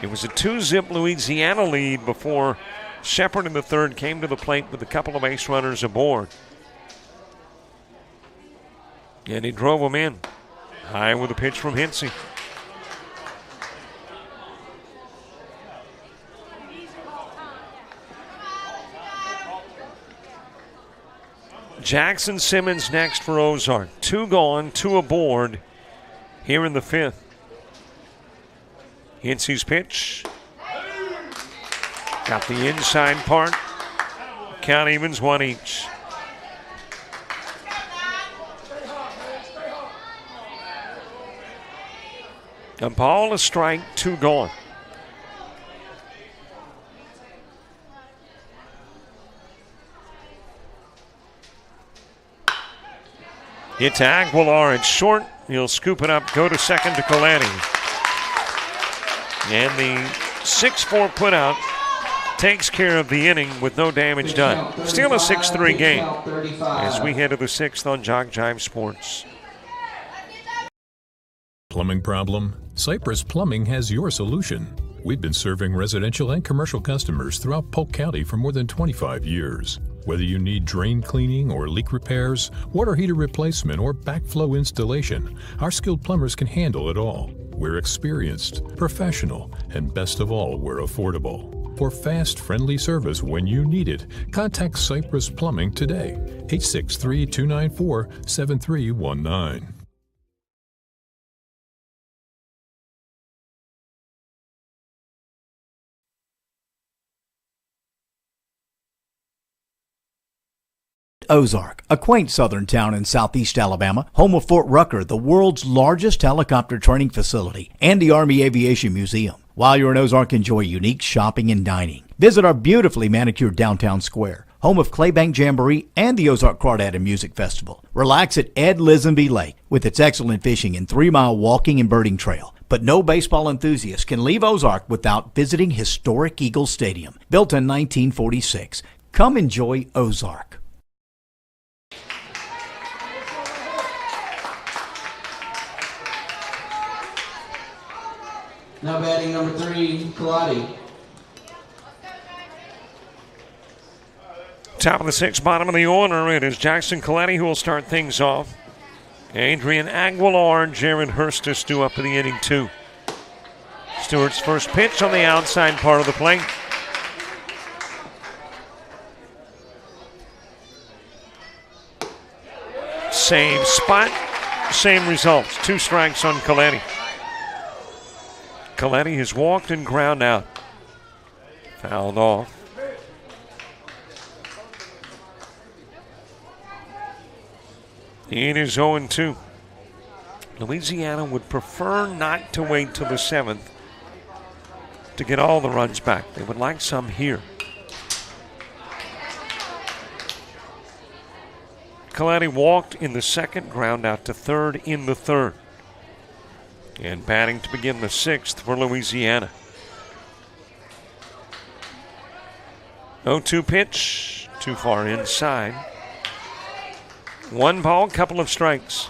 It was a 2-zip Louisiana lead before Shepard in the third came to the plate with a couple of base runners aboard. And he drove them in. High with a pitch from Hinsey. Jackson Simmons next for Ozark. 2 gone, 2 aboard here in the 5th. Hinsey's pitch. Got the inside part. Count evens 1 each. A ball, a strike, 2 gone. It's Aguilar. It's short. He'll scoop it up, go to second to Colletti. And the 6-4 putout takes care of the inning with no damage done. Still a 6-3 game as we head to the 6th on JockJive Sports. Plumbing problem? Cypress Plumbing has your solution. We've been serving residential and commercial customers throughout Polk County for more than 25 years. Whether you need drain cleaning or leak repairs, water heater replacement, or backflow installation, our skilled plumbers can handle it all. We're experienced, professional, and best of all, we're affordable. For fast, friendly service when you need it, contact Cypress Plumbing today. 863-294-7319. Ozark, a quaint southern town in southeast Alabama, home of Fort Rucker, the world's largest helicopter training facility, and the Army Aviation Museum. While you're in Ozark, enjoy unique shopping and dining. Visit our beautifully manicured downtown square, home of Claybank Jamboree and the Ozark Crawdad and Music Festival. Relax at Ed Lisenby Lake with its excellent fishing and 3-mile walking and birding trail. But no baseball enthusiast can leave Ozark without visiting historic Eagle Stadium, built in 1946. Come enjoy Ozark. Now batting number 3, Kaladi. Top of the 6th, bottom of the order. It is Jackson Colletti who will start things off. Adrian Aguilar and Jared Hurstis due up in the inning 2. Stewart's first pitch on the outside part of the plate. Same spot, same results. 2 strikes on Colletti. Colletti has walked and ground out. Fouled off. It is 0-2. Louisiana would prefer not to wait till the 7th to get all the runs back. They would like some here. Colletti walked in the 2nd, ground out to 3rd in the 3rd. And batting to begin the 6th for Louisiana. 0-2 pitch, too far inside. 1 ball, couple of strikes.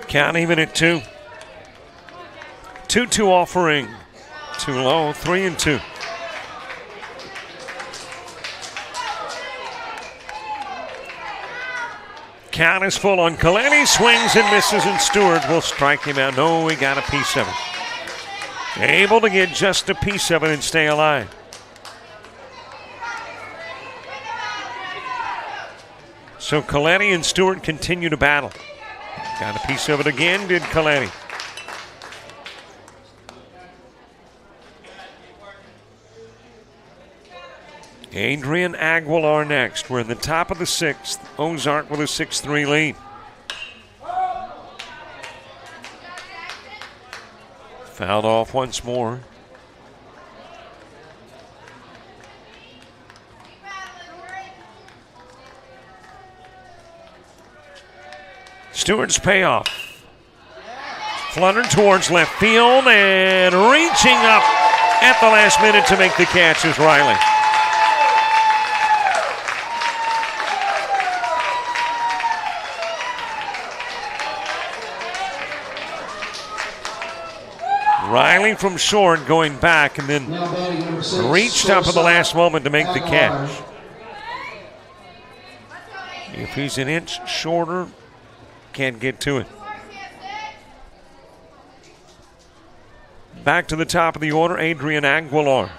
Count even at 2. 2-2 offering. Too low, 3-2. Count is full on Colletti. Swings and misses, and Stewart will strike him out. No, he got a piece of it. Able to get just a piece of it and stay alive. So Colletti and Stewart continue to battle. Got a piece of it again, did Colletti. Adrian Aguilar next. We're in the top of the 6th. Ozark with a 6-3 lead. Fouled off once more. Stewart's payoff. Fluttered towards left field and reaching up at the last minute to make the catch is Riley. Riley from short going back and then reached up at the last moment to make the catch. If he's an inch shorter, can't get to it. Back to the top of the order, Adrian Aguilar.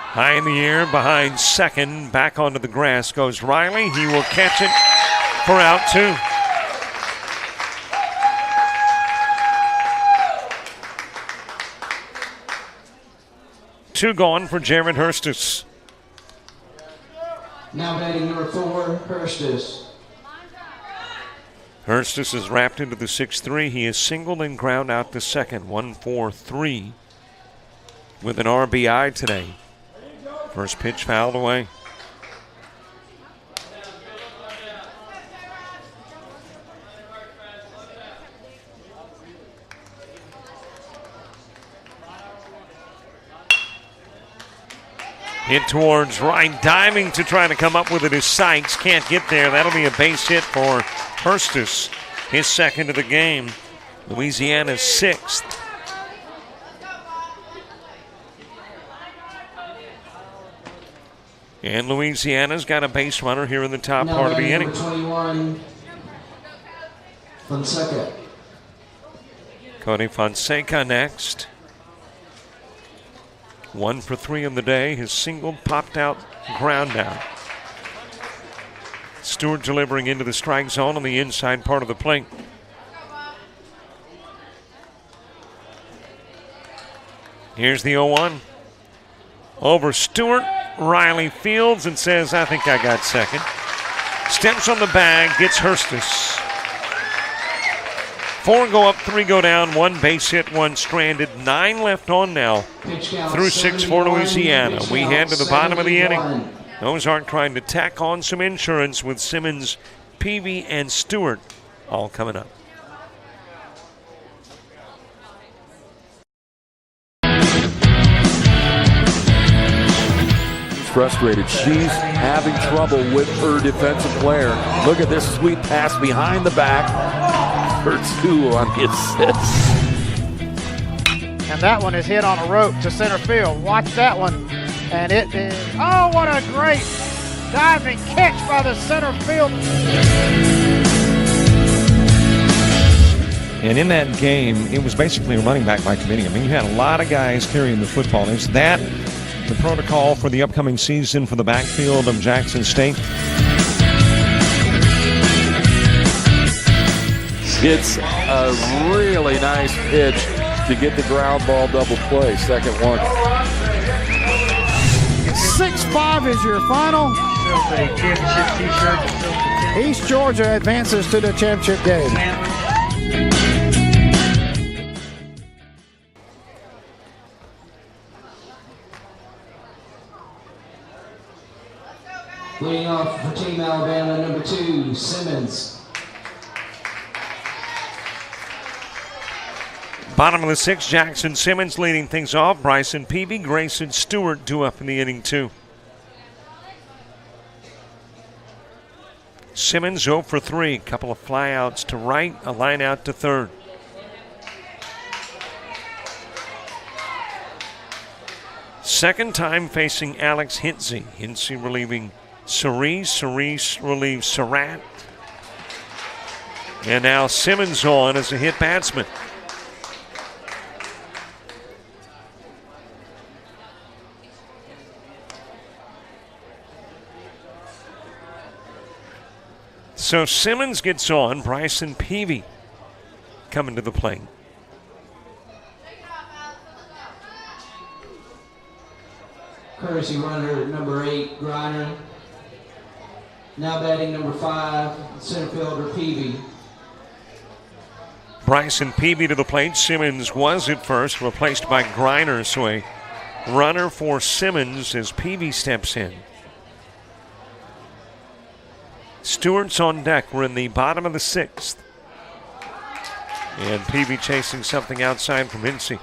High in the air behind second, back onto the grass goes Riley. He will catch it for out two. Two gone for Jared Hurstis. Now batting number 4, Hurstis. Hurstis is wrapped into the 6-3. He is singled and ground out to second. 1-4-3 with an RBI today. First pitch fouled away. Hit towards right, diving to try to come up with it is Sykes. Can't get there. That'll be a base hit for Hurstis, his second of the game. Louisiana's 6th. And Louisiana's got a base runner here in the top part of the inning. 21, Fonseca. Cody Fonseca next. 1 for 3 on the day. His single popped out, ground out. Stewart delivering into the strike zone on the inside part of the plate. Here's the 0-1. Over Stewart, Riley fields and says, I think I got second. Steps on the bag, gets Hurstis. 4 go up, 3 go down, 1 base hit, 1 stranded. 9 left on now through 6 for Louisiana. We head to the bottom of the inning. Ozark trying to tack on some insurance with Simmons, Peavy, and Stewart all coming up. Frustrated. She's having trouble with her defensive player. Look at this sweet pass behind the back for 2 on the assist. And that one is hit on a rope to center field. Watch that one. And it is, oh, what a great diving catch by the center field. And in that game, it was basically a running back by committee. I mean, you had a lot of guys carrying the football. Is that the protocol for the upcoming season for the backfield of Jackson State? It's a really nice pitch to get the ground ball double play. Second one. 6-5 is your final. East Georgia advances to the championship game. Leading off for Team Alabama, number 2, Simmons. Bottom of the 6th, Jackson Simmons leading things off. Bryson Peavy, Grayson Stewart due up in the inning, too. Simmons 0 for 3. Couple of flyouts to right, a line out to third. Second time facing Alex Hintze. Hintze relieving Cerise. Cerise relieves Surratt. And now Simmons on as a hit batsman. So Simmons gets on. Bryson Peavy coming to the plate. Courtesy runner number 8, Griner. Now batting number 5, center fielder Peavy. Bryson Peavy to the plate. Simmons was at first, replaced by Griner. So a runner for Simmons as Peavy steps in. Stewart's on deck. We're in the bottom of the 6th. And Peavy chasing something outside from Hinsey.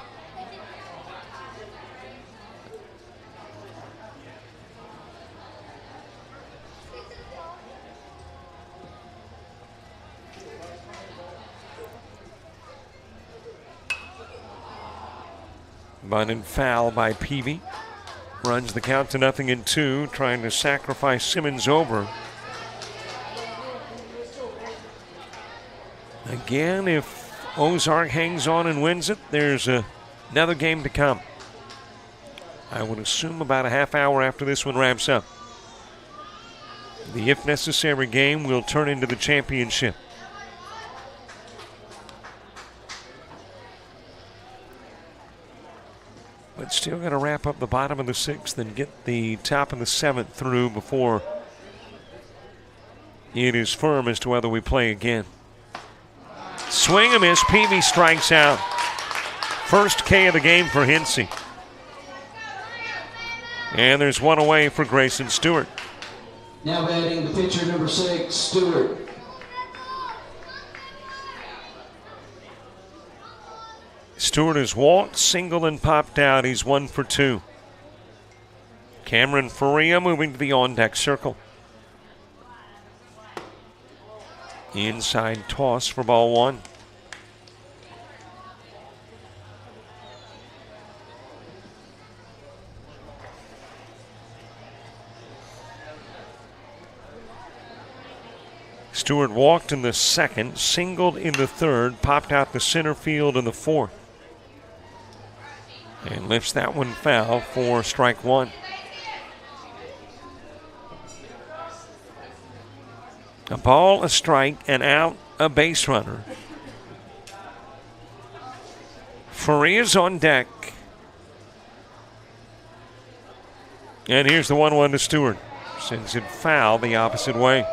Bunted foul by Peavy. Runs the count to 0-2, trying to sacrifice Simmons over. Again, if Ozark hangs on and wins it, there's another game to come. I would assume about a half hour after this one wraps up. The if necessary game will turn into the championship. But still got to wrap up the bottom of the 6th and get the top of the 7th through before it is firm as to whether we play again. Swing and miss. Peavy strikes out. First K of the game for Hinsey. And there's one away for Grayson Stewart. Now batting the pitcher, number 6, Stewart. Stewart has walked, singled, and popped out. He's 1 for 2. Cameron Faria moving to the on-deck circle. Inside toss for ball 1. Stewart walked in the 2nd, singled in the 3rd, popped out the center field in the 4th. And lifts that one foul for strike 1. A ball, a strike, and out, a base runner. Faria's on deck. And here's the 1-1 to Stewart. Sends it foul the opposite way.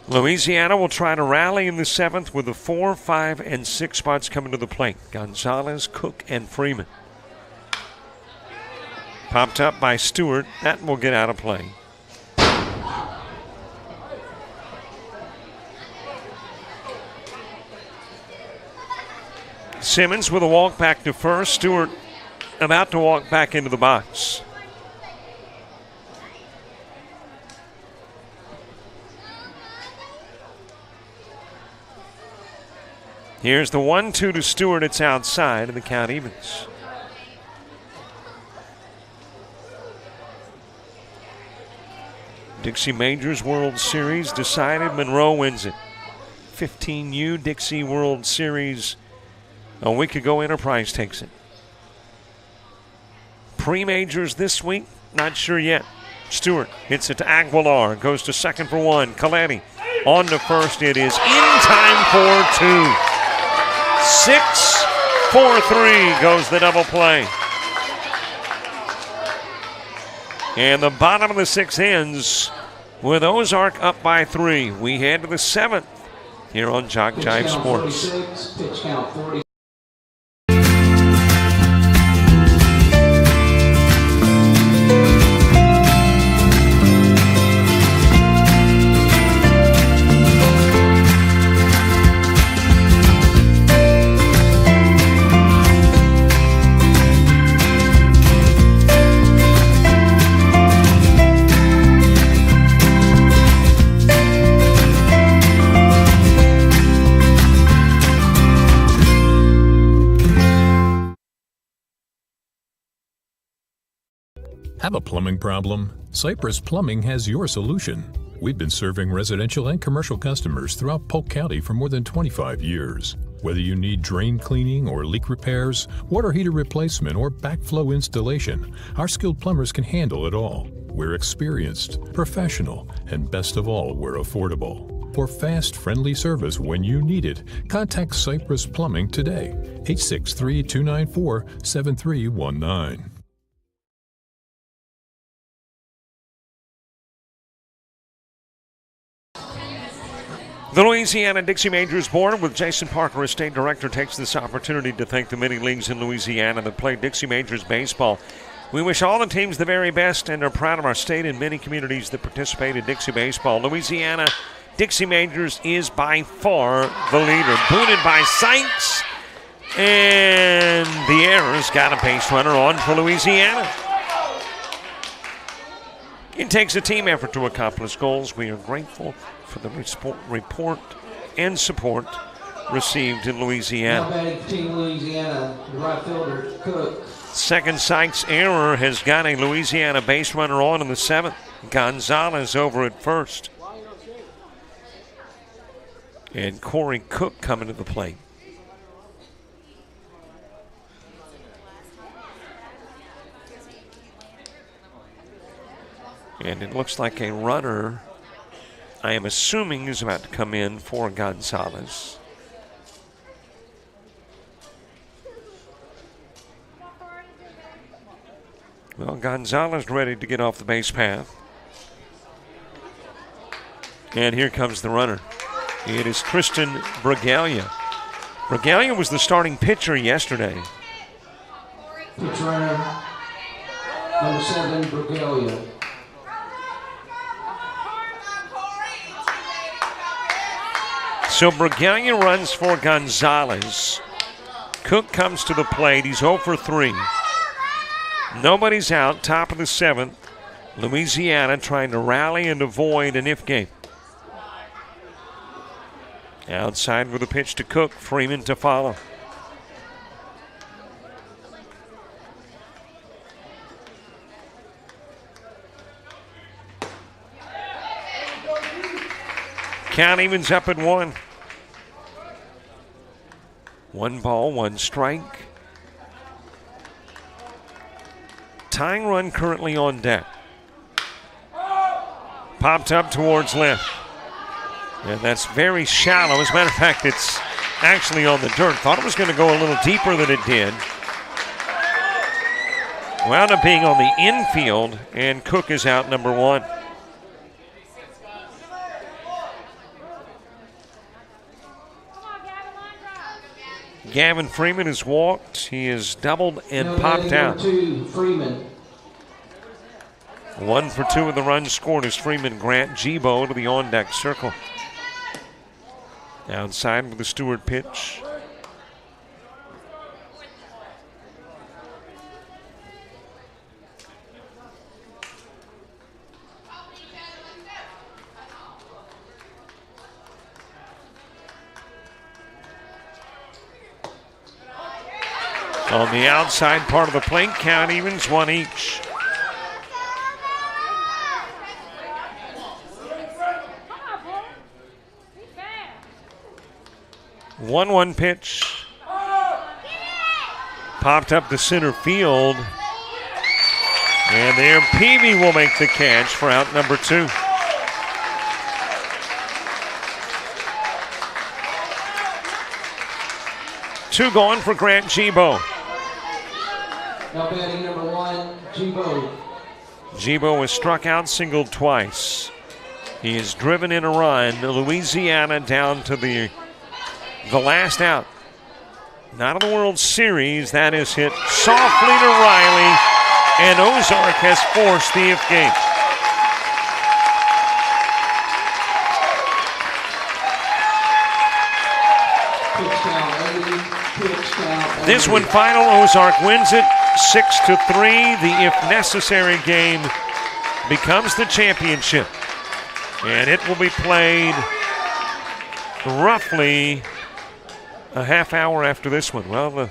Louisiana will try to rally in the 7th with the 4, 5, and 6 spots coming to the plate. Gonzalez, Cook, and Freeman. Popped up by Stewart. That will get out of play. Simmons with a walk back to first. Stewart about to walk back into the box. Here's the 1-2 to Stewart. It's outside, and the count evens. Dixie Majors World Series decided. Monroe wins it. 15U Dixie World Series a week ago. Enterprise takes it. Pre-majors this week, not sure yet. Stewart hits it to Aguilar. Goes to 2nd for 1. Coletti on to 1st. It is in time for 2. 6-4-3 goes the double play. And the bottom of the 6th ends with Ozark up by 3. We head to the 7th here on JockJive Sports. 46, pitch count 40. Have a plumbing problem? Cypress Plumbing has your solution. We've been serving residential and commercial customers throughout Polk County for more than 25 years. Whether you need drain cleaning or leak repairs, water heater replacement, or backflow installation, our skilled plumbers can handle it all. We're experienced, professional, and best of all, we're affordable. For fast, friendly service when you need it, contact Cypress Plumbing today. 863-294-7319. The Louisiana-Dixie Majors Board, with Jason Parker as state director, takes this opportunity to thank the many leagues in Louisiana that play Dixie Majors baseball. We wish all the teams the very best and are proud of our state and many communities that participate in Dixie baseball. Louisiana-Dixie Majors is by far the leader. Booted by Sykes, and the Errors got a base runner on for Louisiana. It takes a team effort to accomplish goals. We are grateful for the report and support received in Louisiana. Now batting for Team Louisiana, the right fielder, Cook. Second Sykes error has got a Louisiana base runner on in the 7th. Gonzalez over at first. And Corey Cook coming to the plate. And it looks like a runner, I am assuming, is about to come in for Gonzalez. Well, Gonzalez ready to get off the base path. And here comes the runner. It is Tristan Bragalia. Bragalia was the starting pitcher yesterday. Pitch runner, number 7, Bragalia. So Bragalia runs for Gonzalez. Cook comes to the plate. He's 0 for 3. Nobody's out. Top of the 7th. Louisiana trying to rally and avoid an if game. Outside with a pitch to Cook. Freeman to follow. Count evens up at 1. 1 ball, 1 strike. Tying run currently on deck. Popped up towards left. And that's very shallow. As a matter of fact, it's actually on the dirt. Thought it was going to go a little deeper than it did. Wound up being on the infield, and Cook is out number 1. Gavin Freeman has walked. He is doubled and popped out. 2, Freeman. 1 for 2 of the runs scored as Freeman Grant Gibo to the on-deck circle. Outside with the Stewart pitch. On the outside part of the plate, count evens, 1 each. One pitch. Popped up to center field. And there, Peavy will make the catch for out number 2. Two gone for Grant Gibo. Now batting number 1, Gibo. Gibo was struck out, singled twice. He has driven in a run. Louisiana down to the last out. Not in the World Series. That is hit softly to Riley, and Ozark has forced the if game. This one final, Ozark wins it 6-3. The if necessary game becomes the championship. And it will be played roughly a half hour after this one. Well, the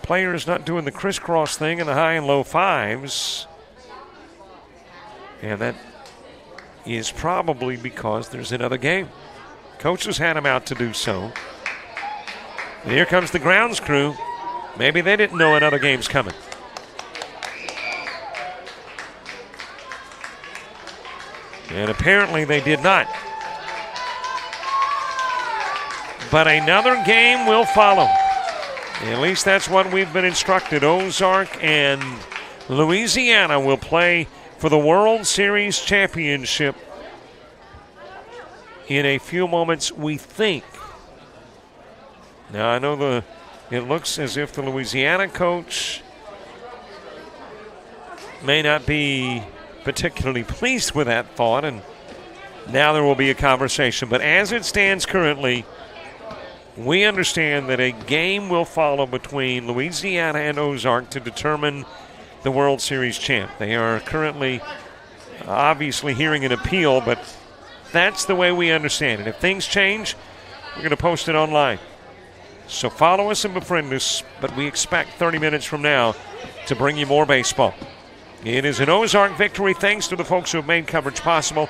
player is not doing the crisscross thing in the high and low 5s. And that is probably because there's another game. Coaches had him out to do so. And here comes the grounds crew. Maybe they didn't know another game's coming. And apparently they did not. But another game will follow. At least that's what we've been instructed. Ozark and Louisiana will play for the World Series championship in a few moments, we think. Now, I know it looks as if the Louisiana coach may not be particularly pleased with that thought, and now there will be a conversation. But as it stands currently, we understand that a game will follow between Louisiana and Ozark to determine the World Series champ. They are currently obviously hearing an appeal, but that's the way we understand it. If things change, we're going to post it online. So follow us and befriend us, but we expect 30 minutes from now to bring you more baseball. It is an Ozark victory thanks to the folks who have made coverage possible.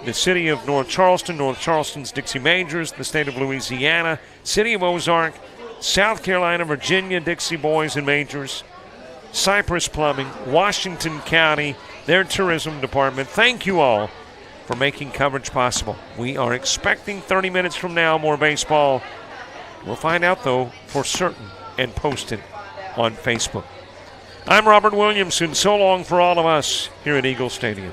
The city of North Charleston's Dixie Majors, the state of Louisiana, city of Ozark, South Carolina, Virginia, Dixie Boys and Majors, Cypress Plumbing, Washington County, their tourism department. Thank you all for making coverage possible. We are expecting 30 minutes from now more baseball. We'll find out, though, for certain and post it on Facebook. I'm Robert Williamson. So long for all of us here at Eagle Stadium.